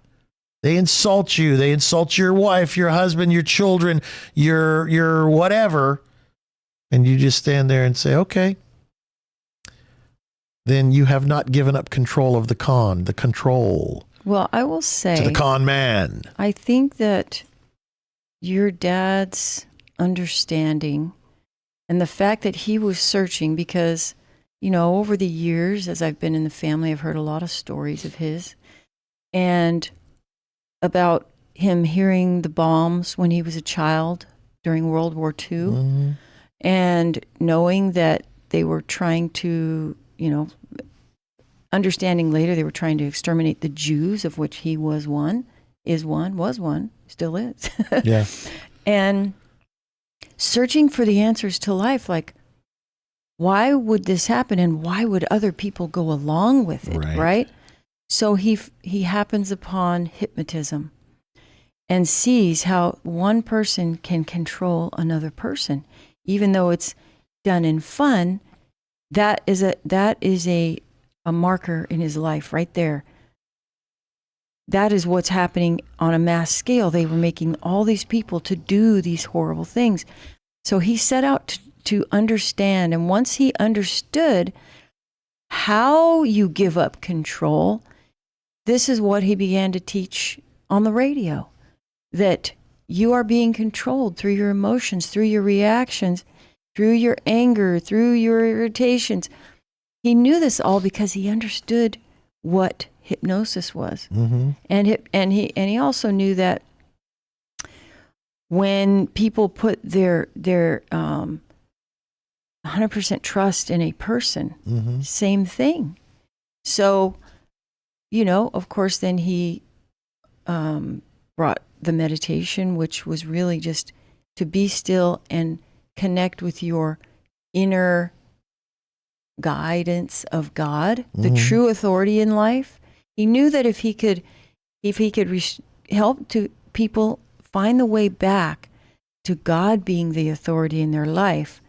they insult you, they insult your wife, your husband, your children, your whatever, and you just stand there and say, okay, then you have not given up control of the control. Well, I will say, to the con man. I think that your dad's understanding and the fact that he was searching, because over the years, as I've been in the family, I've heard a lot of stories of his and about him hearing the bombs when he was a child during World War II, and knowing that they were trying to, understanding later they were trying to exterminate the Jews, of which he was one, still is. Yeah. And searching for the answers to life, like, why would this happen and why would other people go along with it, right? So he happens upon hypnotism and sees how one person can control another person, even though it's done in fun. That is a marker in his life right there. That is what's happening on a mass scale. They were making all these people to do these horrible things. So he set out to understand. And once he understood how you give up control, this is what he began to teach on the radio, that you are being controlled through your emotions, through your reactions, through your anger, through your irritations. He knew this all because he understood what hypnosis was. And he also knew that when people put their 100% trust in a person, same thing. So, of course, then he brought the meditation, which was really just to be still and connect with your inner guidance of God, the true authority in life. He knew that if he could help to people find the way back to God being the authority in their life,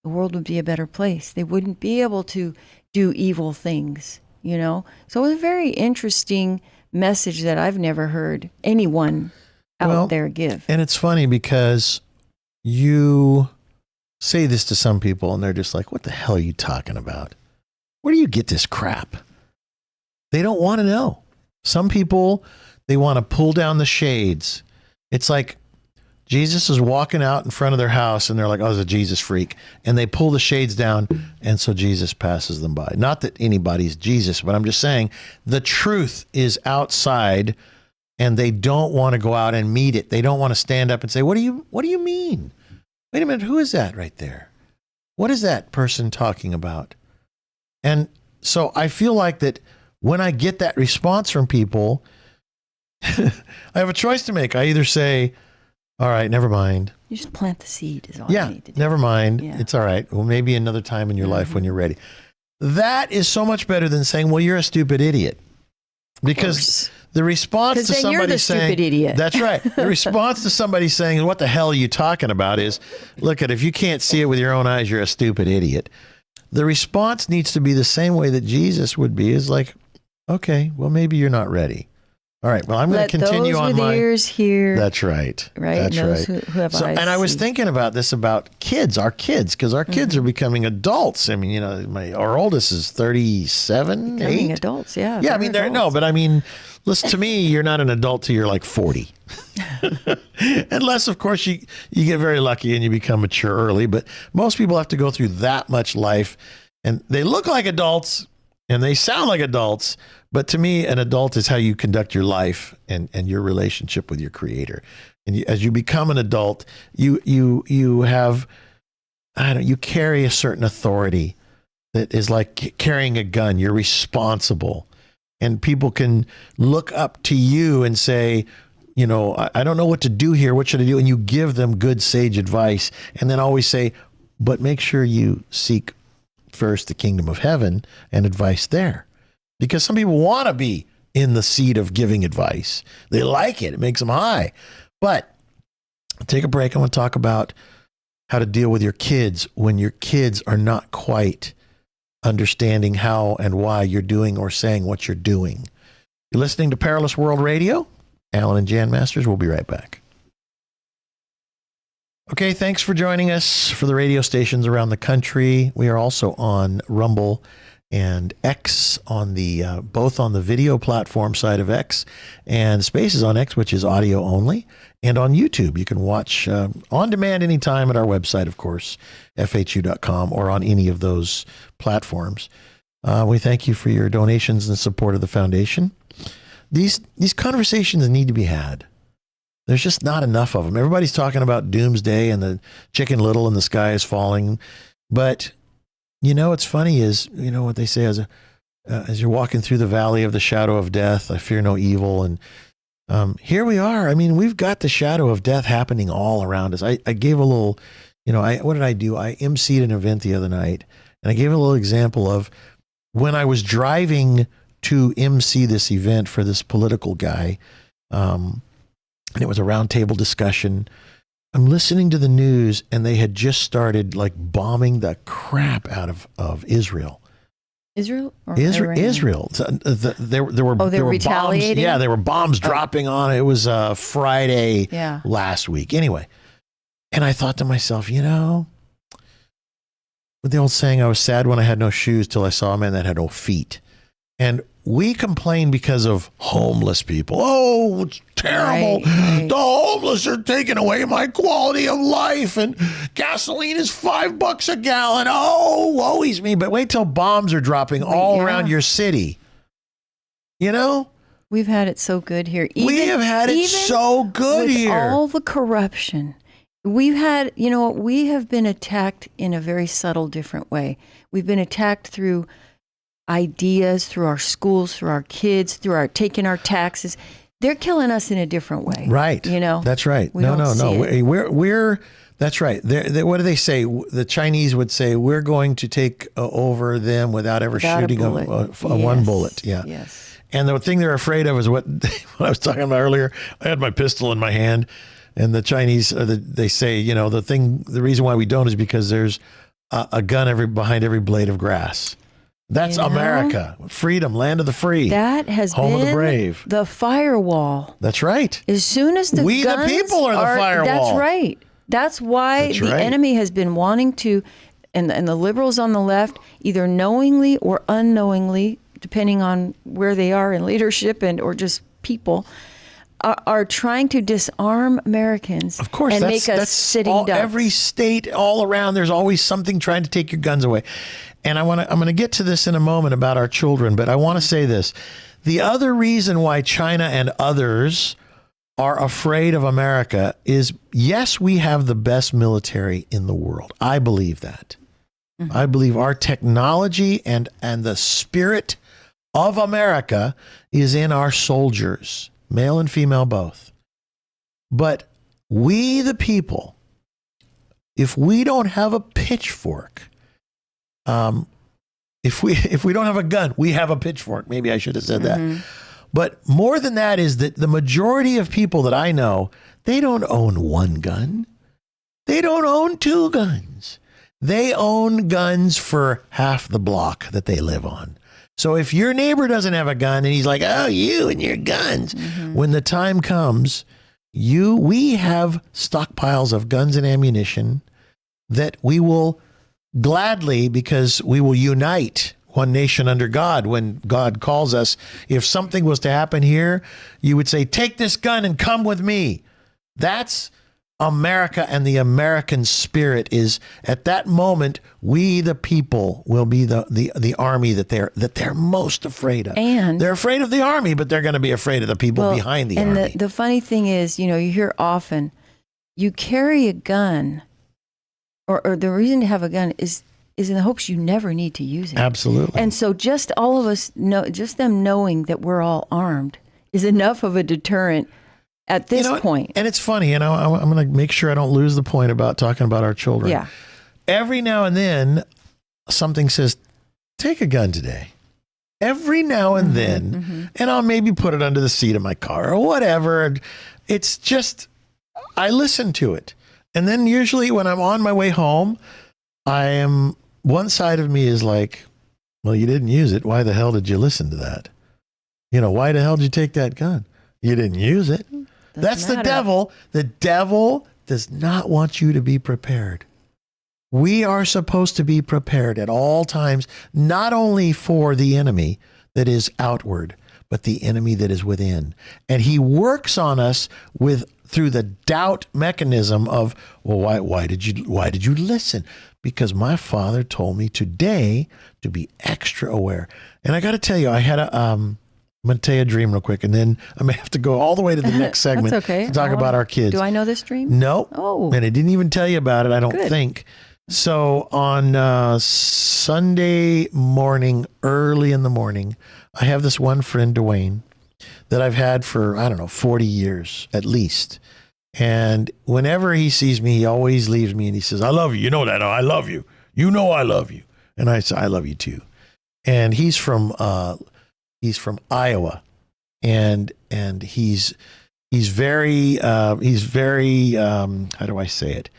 the world would be a better place. They wouldn't be able to do evil things, So it was a very interesting message that I've never heard anyone out there give. And it's funny because you say this to some people and they're just like, what the hell are you talking about? Where do you get this crap? They don't want to know. Some people, they want to pull down the shades. It's like Jesus is walking out in front of their house and they're like, oh, there's a Jesus freak. And they pull the shades down and so Jesus passes them by. Not that anybody's Jesus, but I'm just saying the truth is outside and they don't want to go out and meet it. They don't want to stand up and say, what do you mean? Wait a minute, who is that right there? What is that person talking about? And so I feel like that when I get that response from people, I have a choice to make. I either say, all right, never mind. You just plant the seed is all you need to do. Never mind. Yeah. It's all right. Well, maybe another time in your life when you're ready. That is so much better than saying, well, you're a stupid idiot. Because the response to somebody saying, stupid idiot. That's right. The response to somebody saying, what the hell are you talking about is, look, if you can't see it with your own eyes, you're a stupid idiot. The response needs to be the same way that Jesus would be, is like, okay, well, maybe you're not ready. All right, well, I'm going to continue on my ears hear. That's right. Right. That's and those right. Who have eyes and I was see. thinking about this about our kids, because our kids are becoming adults. I mean, our oldest is 37, Becoming 8. adults, yeah. Yeah, I mean, but I mean, listen, to me, you're not an adult till you're like 40. Unless, of course, you get very lucky and you become mature early. But most people have to go through that much life. And they look like adults and they sound like adults. But to me, an adult is how you conduct your life and your relationship with your Creator. And as you become an adult, you have, you carry a certain authority that is like carrying a gun. You're responsible. And people can look up to you and say, I don't know what to do here. What should I do? And you give them good, sage advice. And then always say, but make sure you seek first the kingdom of heaven and advice there. Because some people want to be in the seat of giving advice. They like it. It makes them high. But I'll take a break. I want to talk about how to deal with your kids when your kids are not quite understanding how and why you're doing or saying what you're doing. You're listening to Perilous World Radio. Alan and Jan Masters. We'll be right back. Okay, thanks for joining us for the radio stations around the country. We are also on Rumble and X on the both on the video platform side of X and Spaces on X, which is audio only, and on YouTube. You can watch on demand anytime at our website, of course, FHU.com, or on any of those platforms. We thank you for your donations and support of the foundation. These conversations need to be had. There's just not enough of them. Everybody's talking about doomsday and the Chicken Little and the sky is falling, but what's funny is, what they say as you're walking through the valley of the shadow of death, I fear no evil. And here we are. I mean, we've got the shadow of death happening all around us. I gave a little, what did I do? I emceed an event the other night, and I gave a little example of when I was driving to MC this event for this political guy, and it was a roundtable discussion. I'm listening to the news, and they had just started like bombing the crap out of Israel. Israel? Or Iran? Israel. There were retaliating? Bombs. Yeah, there were bombs dropping on it. It was Friday last week. Anyway, and I thought to myself, with the old saying, I was sad when I had no shoes till I saw a man that had no feet. And we complain because of homeless people. Oh, it's terrible. Right. The homeless are taking away my quality of life, and gasoline is $5 a gallon. Oh, woe is me. But wait till bombs are dropping all around your city. We've had it so good here. We have had it so good with here. All the corruption. We've had, we have been attacked in a very subtle, different way. We've been attacked through ideas, through our schools, through our kids, through our taking our taxes. They're killing us in a different way. Right. That's right. No. We're that's right. What do they say? The Chinese would say, we're going to take over them without shooting one bullet. Yeah. Yes. And the thing they're afraid of is what I was talking about earlier. I had my pistol in my hand, and the Chinese, they say, the reason why we don't is because there's a gun behind every blade of grass. That's America. Freedom, land of the free. That has home been of the brave. The firewall. That's right. As soon as the guns the people are the firewall. That's right. That's why the enemy has been wanting to, and the liberals on the left, either knowingly or unknowingly, depending on where they are in leadership or just people, are trying to disarm Americans. Of course, and make us sitting ducks. Every state all around, there's always something trying to take your guns away. And I'm going to get to this in a moment about our children, but I want to say this. The other reason why China and others are afraid of America is, yes, we have the best military in the world. I believe that. Mm-hmm. I believe our technology and the spirit of America is in our soldiers, male and female both. But we, the people, if we don't have a pitchfork, if we don't have a gun, we have a pitchfork. Maybe I should have said that. But more than that is that the majority of people that I know, they don't own one gun. They don't own two guns. They own guns for half the block that they live on. So if your neighbor doesn't have a gun and he's like, oh, you and your guns, when the time comes, we have stockpiles of guns and ammunition that we will gladly, because we will unite one nation under God when God calls us. If something was to happen here, you would say, take this gun and come with me. That's America, and the American spirit is, at that moment, we the people will be the army that they're most afraid of. And they're afraid of the army, but they're going to be afraid of the people behind the army. And the funny thing is, you hear often, you carry a gun, or the reason to have a gun is in the hopes you never need to use it. Absolutely. And so just all of us know, just them knowing that we're all armed is enough of a deterrent at this point. And it's funny, I'm going to make sure I don't lose the point about talking about our children. Yeah. Every now and then, something says, take a gun today. Every now and then, and I'll maybe put it under the seat of my car or whatever. It's just, I listen to it. And then usually when I'm on my way home, one side of me is like, well, you didn't use it. Why the hell did you listen to that? Why the hell did you take that gun? You didn't use it. That's the devil. The devil does not want you to be prepared. We are supposed to be prepared at all times, not only for the enemy that is outward, but the enemy that is within. And he works on us through the doubt mechanism of, well, why did you listen? Because my father told me today to be extra aware. And I got to tell you, I had I'm going to tell you a dream real quick, and then I may have to go all the way to the next segment That's okay. to talk about our kids. Do I know this dream? No. Oh. And I didn't even tell you about it, I don't Good. think. So on Sunday morning, early in the morning, I have this one friend, Dwayne, that I've had for, 40 years at least. And whenever he sees me, he always leaves me and he says, I love you. You know that. I love you. You know I love you. And I say, I love you too. And he's from Iowa. And he's very, how do I say it?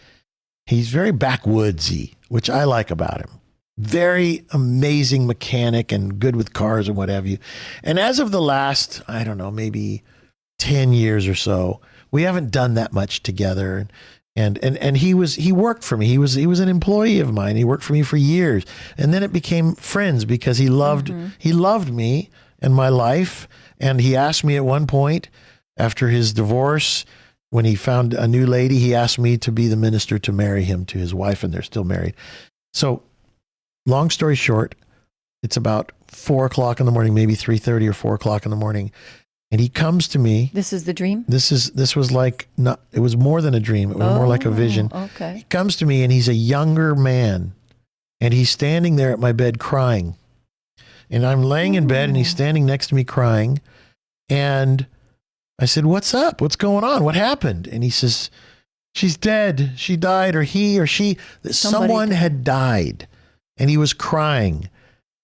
He's very backwoodsy, which I like about him. Very amazing mechanic and good with cars and what have you. And as of the last, maybe 10 years or so, we haven't done that much together. And he worked for me. He was an employee of mine. He worked for me for years. And then it became friends because he loved me and my life. And he asked me at one point after his divorce, when he found a new lady, he asked me to be the minister to marry him to his wife, and they're still married. So long story short, it's about 4 o'clock in the morning, maybe 3:30 or 4 o'clock in the morning. And he comes to me. This is the dream? This was like, it was more than a dream. It was more like a vision. Okay. He comes to me and he's a younger man and he's standing there at my bed crying. And I'm laying in bed and he's standing next to me crying. And I said, what's up? What's going on? What happened? And he says, she's dead. She died, or he or she, someone had died. And he was crying.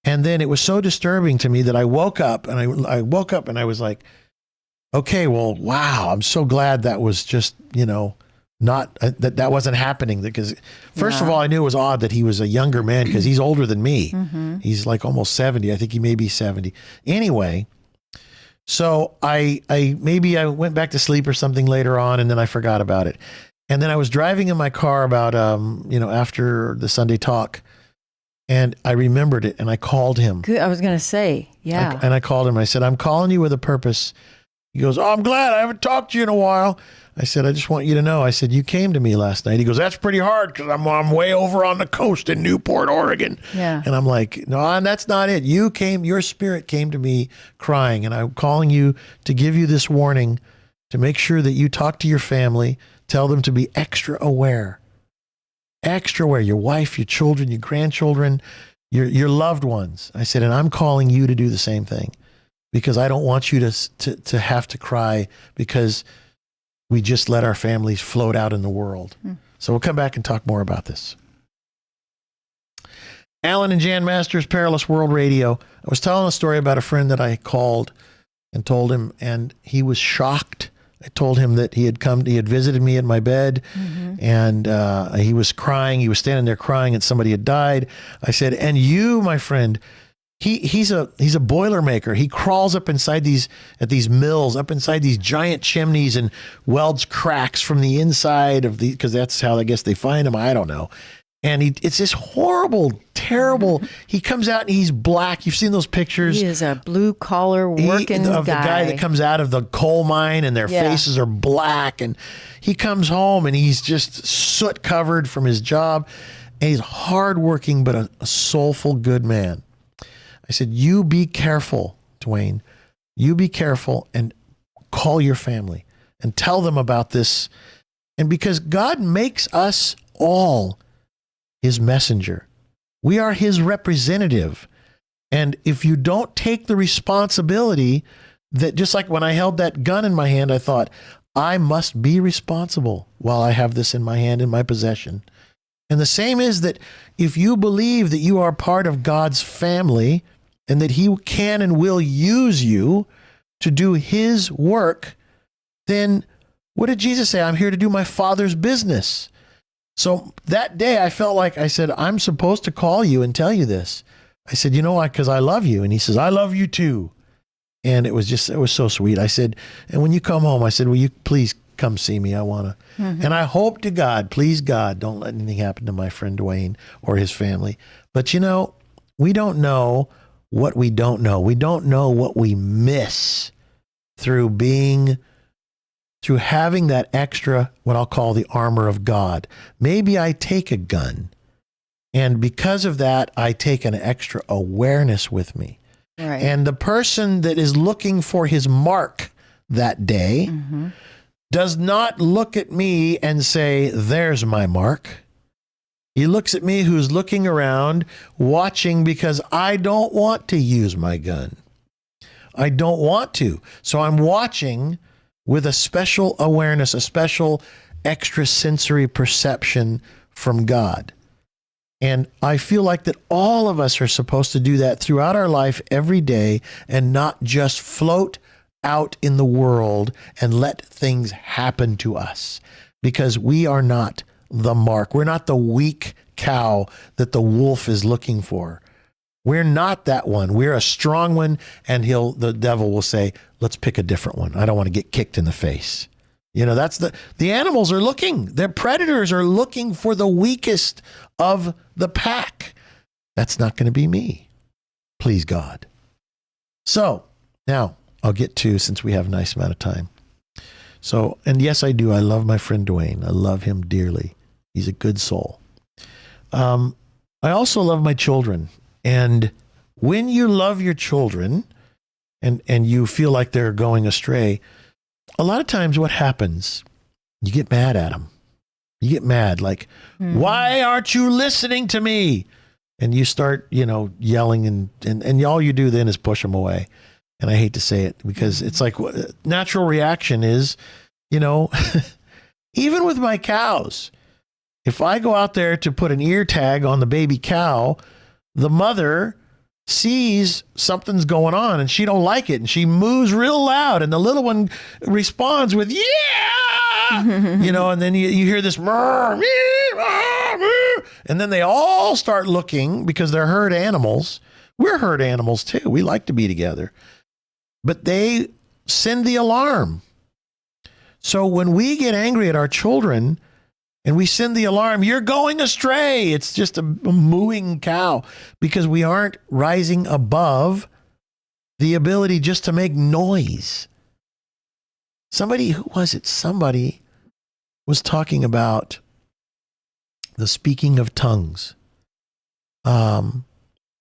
And then it was so disturbing to me that I woke up and I woke up and I was like, okay, well, wow, I'm so glad that was just, not that wasn't happening. Because first of all, I knew it was odd that he was a younger man because he's older than me. Mm-hmm. He's like almost 70. I think he may be 70. Anyway, so I went back to sleep or something later on, and then I forgot about it. And then I was driving in my car about, after the Sunday talk, and I remembered it, and I called him. Good. I was going to say, yeah. And I called him. I said, I'm calling you with a purpose. He goes, oh, I'm glad. I haven't talked to you in a while. I said, I just want you to know. I said, you came to me last night. He goes, that's pretty hard because I'm way over on the coast in Newport, Oregon. Yeah. And I'm like, no, that's not it. Your spirit came to me crying, and I'm calling you to give you this warning to make sure that you talk to your family, tell them to be extra aware. Extra aware, your wife, your children, your grandchildren, your loved ones. I said, and I'm calling you to do the same thing because I don't want you to have to cry because we just let our families float out in the world. So we'll come back and talk more about this. Alan and Jan Masters, Perilous World Radio. I was telling a story about a friend that I called and told him, and he was shocked. I told him that he had visited me in my bed, and he was crying. He was standing there crying, and somebody had died. I said, and you, my friend, he's a Boilermaker. He crawls up inside these mills, up inside these giant chimneys, and welds cracks from the inside of because that's how I guess they find them. I don't know. And it's this horrible, terrible. He comes out and he's black. You've seen those pictures. He is a blue collar working guy. Of the guy that comes out of the coal mine and their faces are black. And he comes home and he's just soot covered from his job. And he's hardworking, but a soulful, good man. I said, you be careful, Dwayne. You be careful and call your family and tell them about this. And because God makes us all his messenger. We are his representative. And if you don't take the responsibility that, just like when I held that gun in my hand, I thought, I must be responsible while I have this in my hand, in my possession. And the same is that if you believe that you are part of God's family and that he can and will use you to do his work, then what did Jesus say? I'm here to do my Father's business. So that day I felt like I said, I'm supposed to call you and tell you this. I said, you know why? Because I love you. And he says, I love you too. And it was so sweet. I said, and when you come home, I said, will you please come see me. I want to. And I hope to God, please God, don't let anything happen to my friend Dwayne or his family. But we don't know what we don't know. We don't know what we miss through having that extra, what I'll call the armor of God. Maybe I take a gun, and because of that, I take an extra awareness with me. Right. And the person that is looking for his mark that day does not look at me and say, there's my mark. He looks at me who's looking around, watching, because I don't want to use my gun. I don't want to. So I'm watching with a special awareness, a special extrasensory perception from God. And I feel like that all of us are supposed to do that throughout our life every day, and not just float out in the world and let things happen to us, because we are not the mark. We're not the weak cow that the wolf is looking for. We're not that one. We're a strong one, and the devil will say, let's pick a different one. I don't want to get kicked in the face. That's the animals are looking. Their predators are looking for the weakest of the pack. That's not going to be me. Please God. So now I'll get to, since we have a nice amount of time. So, and yes, I do. I love my friend Dwayne. I love him dearly. He's a good soul. I also love my children. And when you love your children and you feel like they're going astray, a lot of times what happens, you get mad at them. You get mad, like, why aren't you listening to me? And you start, yelling, and all you do then is push them away. And I hate to say it, because it's like natural reaction is, even with my cows, if I go out there to put an ear tag on the baby cow, the mother sees something's going on and she don't like it, and she moves real loud, and the little one responds with, yeah, and then you hear this, and then they all start looking, because they're herd animals. We're herd animals too. We like to be together, but they send the alarm. So when we get angry at our children and we send the alarm, you're going astray, it's just a mooing cow, because we aren't rising above the ability just to make noise. Somebody was talking about the speaking of tongues. And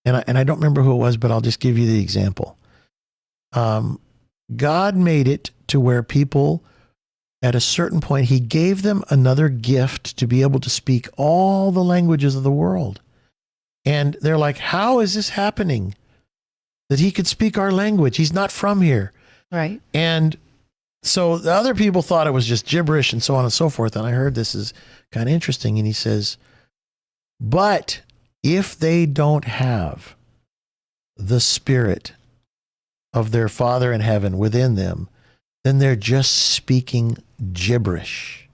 I don't remember who it was, but I'll just give you the example. God made it to where people, at a certain point, he gave them another gift to be able to speak all the languages of the world. And they're like, how is this happening? That he could speak our language. He's not from here. Right. And so the other people thought it was just gibberish and so on and so forth. And I heard this is kind of interesting. And he says, but if they don't have the spirit of their Father in heaven within them, then they're just speaking gibberish,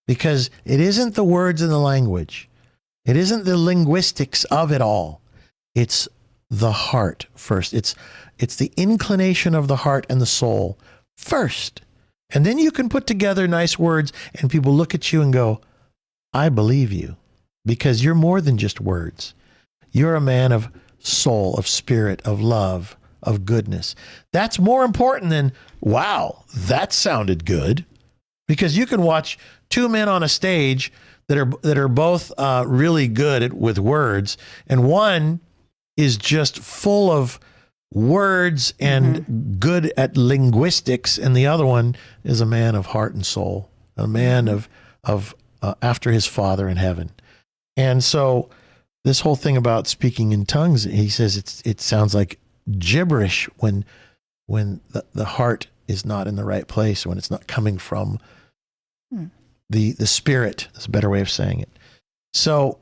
because it isn't the words in the language. It isn't the linguistics of it all. It's the heart first. It's the inclination of the heart and the soul first. And then you can put together nice words and people look at you and go, I believe you, because you're more than just words. You're a man of soul, of spirit, of love, of goodness. That's more important than, wow, that sounded good. Because you can watch two men on a stage that are both really good with words, and one is just full of words and good at linguistics, and the other one is a man of heart and soul, a man of after his Father in heaven. And so this whole thing about speaking in tongues, he says it sounds like gibberish when the heart is not in the right place, when it's not coming from the spirit. That's a better way of saying it. So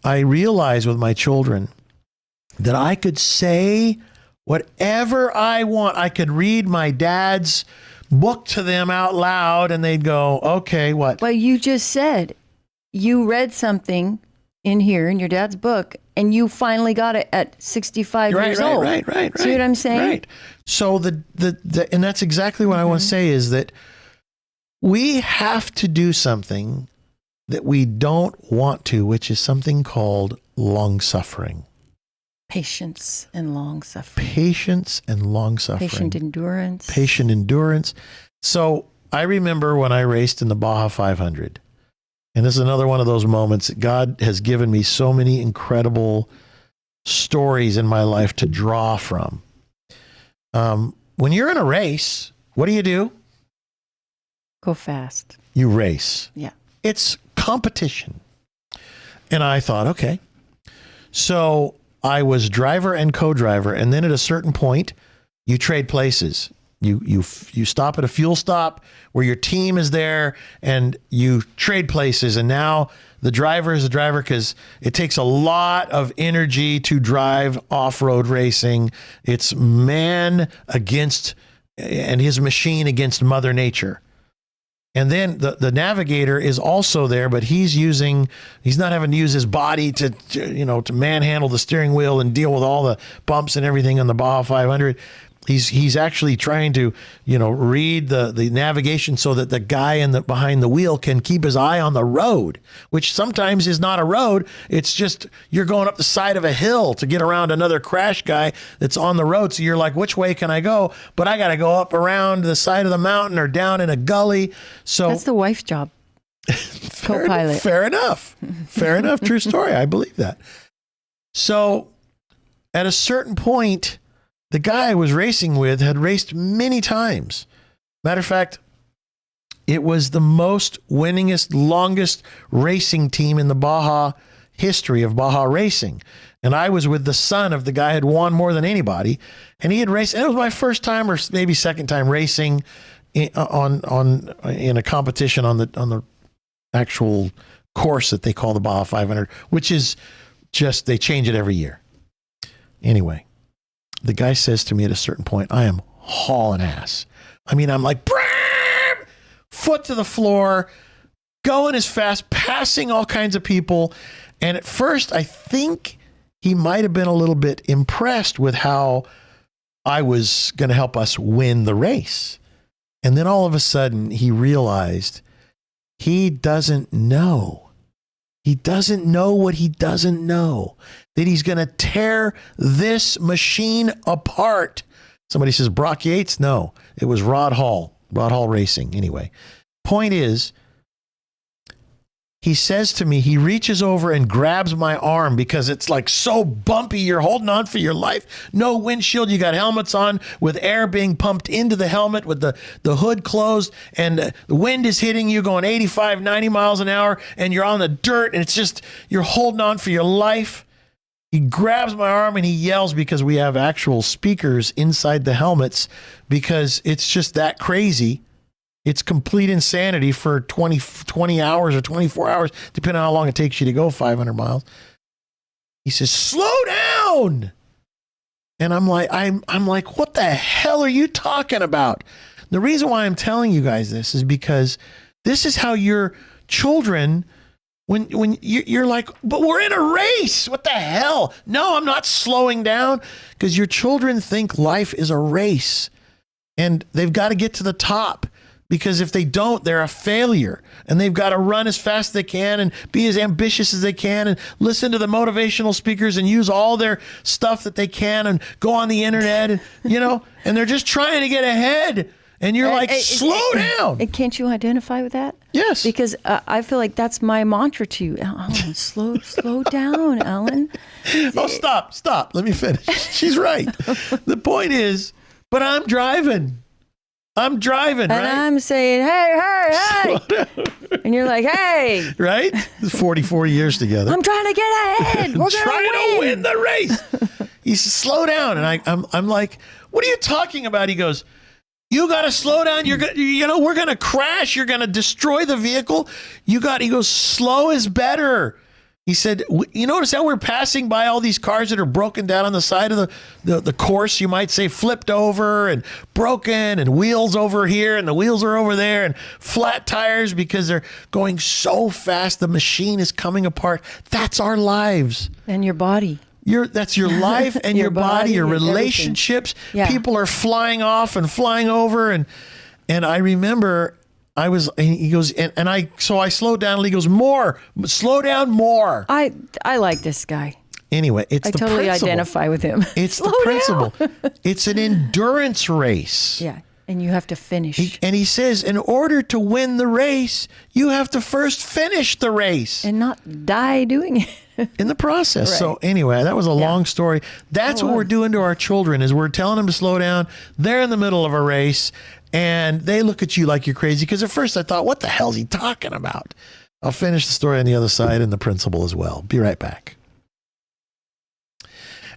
I realized with my children that I could say whatever I want. I could read my dad's book to them out loud and they'd go, okay, what? Well, you just said you read something in here in your dad's book and you finally got it at 65 years old. Right. See what I'm saying? Right. So and that's exactly what I want to say is that we have to do something that we don't want to, which is something called long suffering. Patience and long suffering. Patience and long suffering. Patient endurance. Patient endurance. So I remember when I raced in the Baja 500, and this is another one of those moments that God has given me so many incredible stories in my life to draw from. When you're in a race, what do? Go fast. You race. Yeah. It's competition. And I thought, okay. So I was driver and co-driver, and then at a certain point, you trade places. You stop at a fuel stop where your team is there, and you trade places. And now the driver is the driver because it takes a lot of energy to drive off-road racing. It's man against and his machine against Mother Nature. And then the navigator is also there, but he's not having to use his body to manhandle the steering wheel and deal with all the bumps and everything on the Baja 500. He's actually trying to, read the navigation so that the guy behind the wheel can keep his eye on the road, which sometimes is not a road. It's just you're going up the side of a hill to get around another crash guy that's on the road. So you're like, which way can I go? But I got to go up around the side of the mountain or down in a gully. So that's the wife's job. Co-pilot. Fair enough. Fair enough. True story. I believe that. So at a certain point, the guy I was racing with had raced many times. Matter of fact, it was the most winningest, longest racing team in the Baja history of Baja racing. And I was with the son of the guy who had won more than anybody. And he had raced, and it was my first time or maybe second time racing in a competition on the actual course that they call the Baja 500, which is just, they change it every year. Anyway. The guy says to me at a certain point, I am hauling ass. I mean, I'm like, foot to the floor, going as fast, passing all kinds of people. And at first, I think he might have been a little bit impressed with how I was going to help us win the race. And then all of a sudden, he realized he doesn't know. He doesn't know what he doesn't know, that he's going to tear this machine apart. Somebody says, Brock Yates? No, it was Rod Hall Racing. Anyway, point is, he says to me, he reaches over and grabs my arm because it's like so bumpy. You're holding on for your life. No windshield. You got helmets on with air being pumped into the helmet with the hood closed, and the wind is hitting you going 85, 90 miles an hour, and you're on the dirt, and it's just, you're holding on for your life. He grabs my arm and he yells because we have actual speakers inside the helmets because it's just that crazy. It's complete insanity for 20 hours or 24 hours, depending on how long it takes you to go 500 miles. He says, slow down. And I'm like, what the hell are you talking about? The reason why I'm telling you guys this is because this is how your children, when you're like, but we're in a race. What the hell? No, I'm not slowing down, because your children think life is a race and they've got to get to the top. Because if they don't, they're a failure, and they've got to run as fast as they can and be as ambitious as they can and listen to the motivational speakers and use all their stuff that they can and go on the internet and, and they're just trying to get ahead. And you're like, slow down. And can't you identify with that? Yes. Because I feel like that's my mantra to you. Ellen, slow down, Ellen. Oh, stop. Let me finish. She's right. The point is, but I'm driving. And right? I'm saying, hey. And you're like, hey. Right? 44 years together. I'm trying to get ahead. We're trying to win the race. He says, slow down. And I'm like, what are you talking about? He goes, you got to slow down. We're going to crash. You're going to destroy the vehicle. He goes, slow is better. He said, you notice how we're passing by all these cars that are broken down on the side of the course, you might say, flipped over and broken, and wheels over here and the wheels are over there, and flat tires because they're going so fast. The machine is coming apart. That's our lives. And your body. That's your life and your body, your relationships. Yeah. People are flying off and flying over. And I remember he goes, and so I slowed down, and he goes, more, slow down more. I like this guy. Anyway, it's I the totally principle. identify with him. It's the principle. It's an endurance race. Yeah, and you have to finish. And he says, in order to win the race, you have to first finish the race. And not die doing it. In the process. Right. So anyway, that was a long story. That's what we're doing to our children is we're telling them to slow down. They're in the middle of a race and they look at you like you're crazy. Because at first I thought, what the hell is he talking about? I'll finish the story on the other side and the principle as well. Be right back.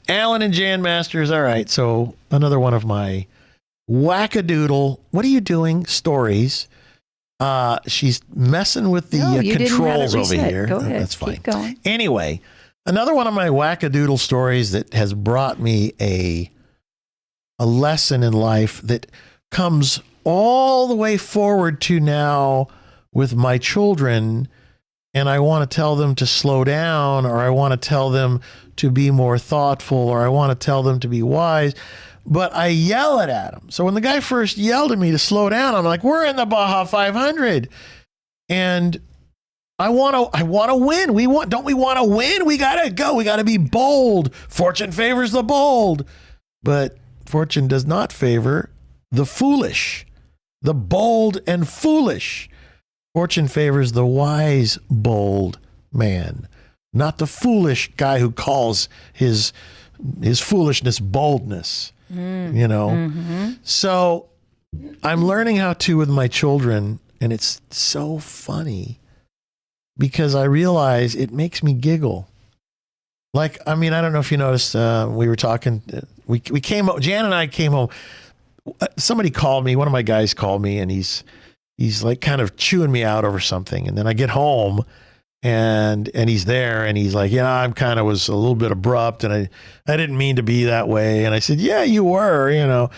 Alan and Jan Masters. All right. So another one of my wackadoodle. What are you doing? Stories. She's messing with the controls over here. Go ahead. That's fine. Keep going. Anyway, another one of my wackadoodle stories that has brought me a lesson in life that comes all the way forward to now with my children. And I want to tell them to slow down, or I want to tell them to be more thoughtful, or I want to tell them to be wise. But I yell it at them. So when the guy first yelled at me to slow down, I'm like, we're in the Baja 500. And I want to win. Don't we want to win? We got to go. We got to be bold. Fortune favors the bold. But fortune does not favor the foolish, the bold and foolish. Fortune favors the wise, bold man, not the foolish guy who calls his foolishness boldness. You know? Mm-hmm. So I'm learning how to with my children, and it's so funny because I realize it makes me giggle. Like, I mean, I don't know if you noticed, we were talking, we came, Jan and I came home. Somebody called me, one of my guys called me, and he's like kind of chewing me out over something. And then I get home and he's there and he's like, yeah, I'm kind of was a little bit abrupt and I didn't mean to be that way. And I said, yeah, you were, you know.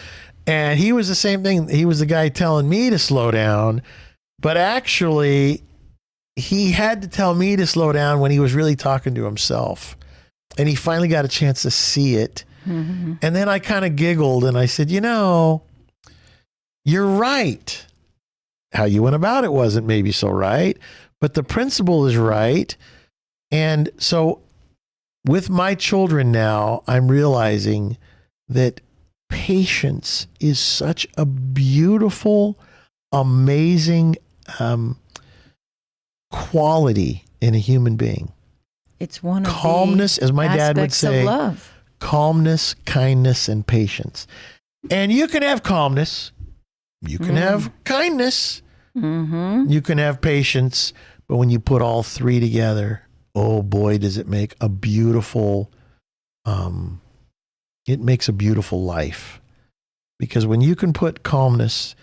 And he was the same thing. He was the guy telling me to slow down, but actually he had to tell me to slow down when he was really talking to himself. And he finally got a chance to see it. Mm-hmm. And then I kind of giggled and I said, you know, you're right. How you went about it wasn't maybe so right, but the principle is right. And so with my children now, I'm realizing that patience is such a beautiful, amazing quality in a human being. It's one of calmness, the as my dad would say, of love. Calmness, kindness, and patience. And you can have calmness. You can have kindness. Mm-hmm. You can have patience. But when you put all three together, oh boy, does it make a beautiful, it makes a beautiful life. Because when you can put calmness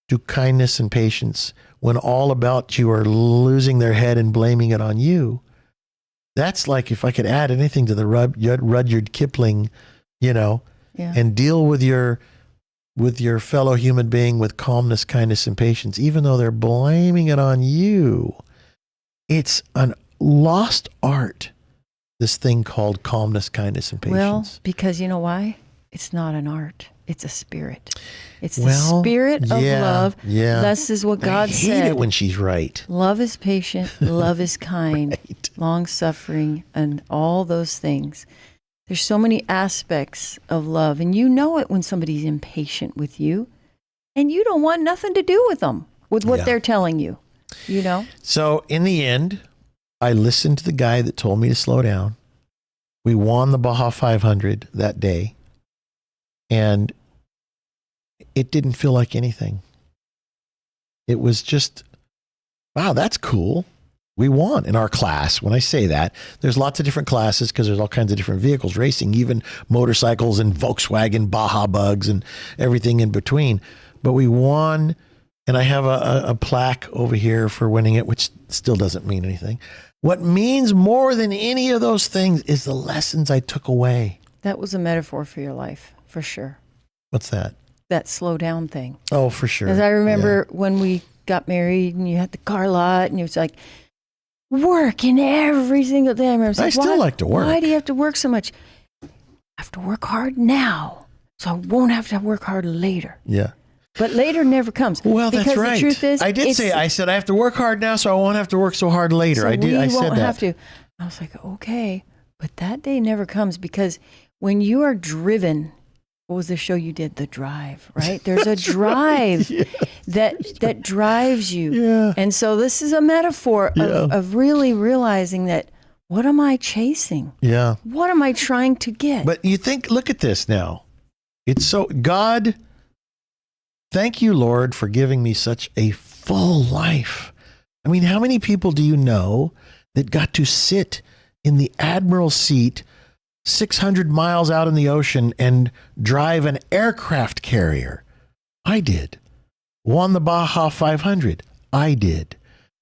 to kindness and patience, when all about you are losing their head and blaming it on you, that's like if I could add anything to the Rudyard Kipling, you know, and deal with your fellow human being with calmness, kindness, and patience, even though they're blaming it on you. It's an lost art, this thing called calmness, kindness, and patience. Well, because you know why? It's not an art. It's a spirit. It's the spirit of love. Yeah. This is what God said. I hate it when she's right. Love is patient. Love is kind. Right. Long-suffering, and all those things. There's so many aspects of love, and you know it when somebody's impatient with you, and you don't want nothing to do with them, with what they're telling you, you know? So in the end, I listened to the guy that told me to slow down. We won the Baja 500 that day, and it didn't feel like anything. It was just, wow, that's cool. We won in our class. When I say that, there's lots of different classes because there's all kinds of different vehicles racing, even motorcycles and Volkswagen Baja Bugs and everything in between. But we won, and I have a plaque over here for winning it, which still doesn't mean anything. What means more than any of those things is the lessons I took away. That was a metaphor for your life, for sure. What's that? That slow down thing. Oh, for sure. Because I remember when we got married and you had the car lot and it was like, working every single day. I still like to work. Why do you have to work so much? I have to work hard now, so I won't have to work hard later. Yeah. But later never comes. Well, that's because right. The truth is, I did say, I said, I have to work hard now, so I won't have to work so hard later. so I did. I said won't that. have to. I was like, okay, but that day never comes because when you are driven, what was the show you did? The Drive, right? There's a drive that drives you. Yeah. And so this is a metaphor of really realizing that, what am I chasing? Yeah. What am I trying to get? But you think, look at this now. It's so, God, thank you, Lord, for giving me such a full life. I mean, how many people do you know that got to sit in the admiral's seat 600 miles out in the ocean and drive an aircraft carrier? I did. Won the Baja 500. I did.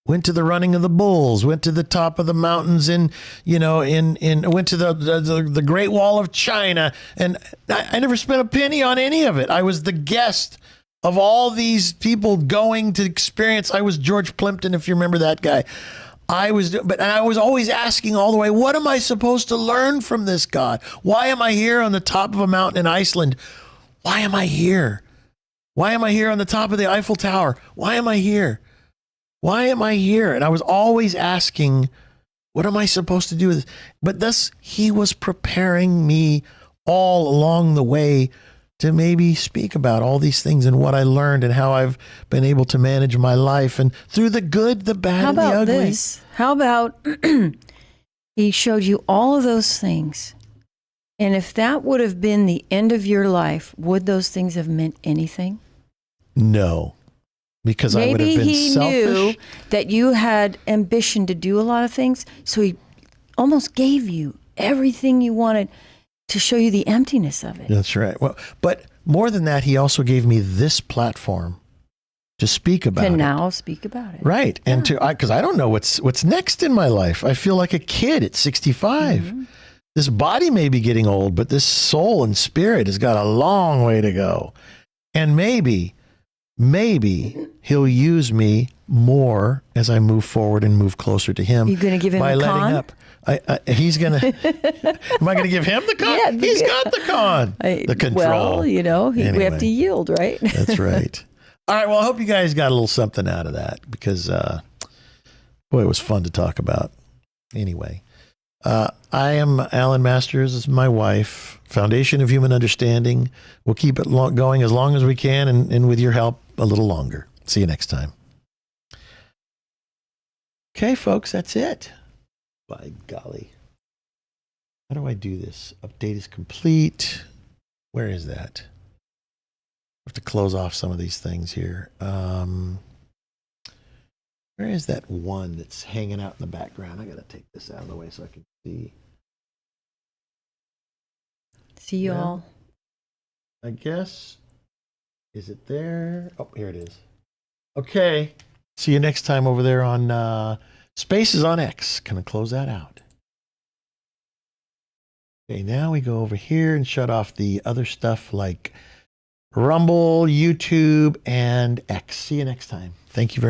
Went to the running of the bulls, went to the top of the mountains went to the Great Wall of China. And I never spent a penny on any of it. I was the guest of all these people going to experience. I was George Plimpton, if you remember that guy. I was always asking all the way, what am I supposed to learn from this God? Why am I here on the top of a mountain in Iceland? Why am I here? Why am I here on the top of the Eiffel Tower? Why am I here? Why am I here? And I was always asking, what am I supposed to do with this? But thus, he was preparing me all along the way to maybe speak about all these things and what I learned and how I've been able to manage my life and through the good, the bad, and the ugly. How about this? How about he showed you all of those things? And if that would have been the end of your life, would those things have meant anything? No, because I would have been selfish. Maybe he knew that you had ambition to do a lot of things, so he almost gave you everything you wanted to show you the emptiness of it. That's right. Well, but more than that, he also gave me this platform to speak about it. To now speak about it. Right. And because I don't know what's next in my life. I feel like a kid at 65. Mm-hmm. This body may be getting old, but this soul and spirit has got a long way to go. And maybe he'll use me more as I move forward and move closer to him. You're going to give him by the letting con? up. He's going to, am I going to give him the con? Yeah, He's got the con, the control. Well, we have to yield, right? That's right. All right. Well, I hope you guys got a little something out of that because, boy, it was fun to talk about. Anyway, I am Alan Masters. This is my wife. Foundation of Human Understanding. We'll keep it going as long as we can and with your help a little longer. See you next time. Okay, folks, that's it. By golly. How do I do this? Update is complete. Where is that? I have to close off some of these things here. Where is that one that's hanging out in the background? I got to take this out of the way so I can see. See you all. I guess. Is it there? Oh, here it is. Okay. See you next time over there on Spaces on X. Can I close that out? Okay, now we go over here and shut off the other stuff like Rumble, YouTube, and X. See you next time. Thank you very much.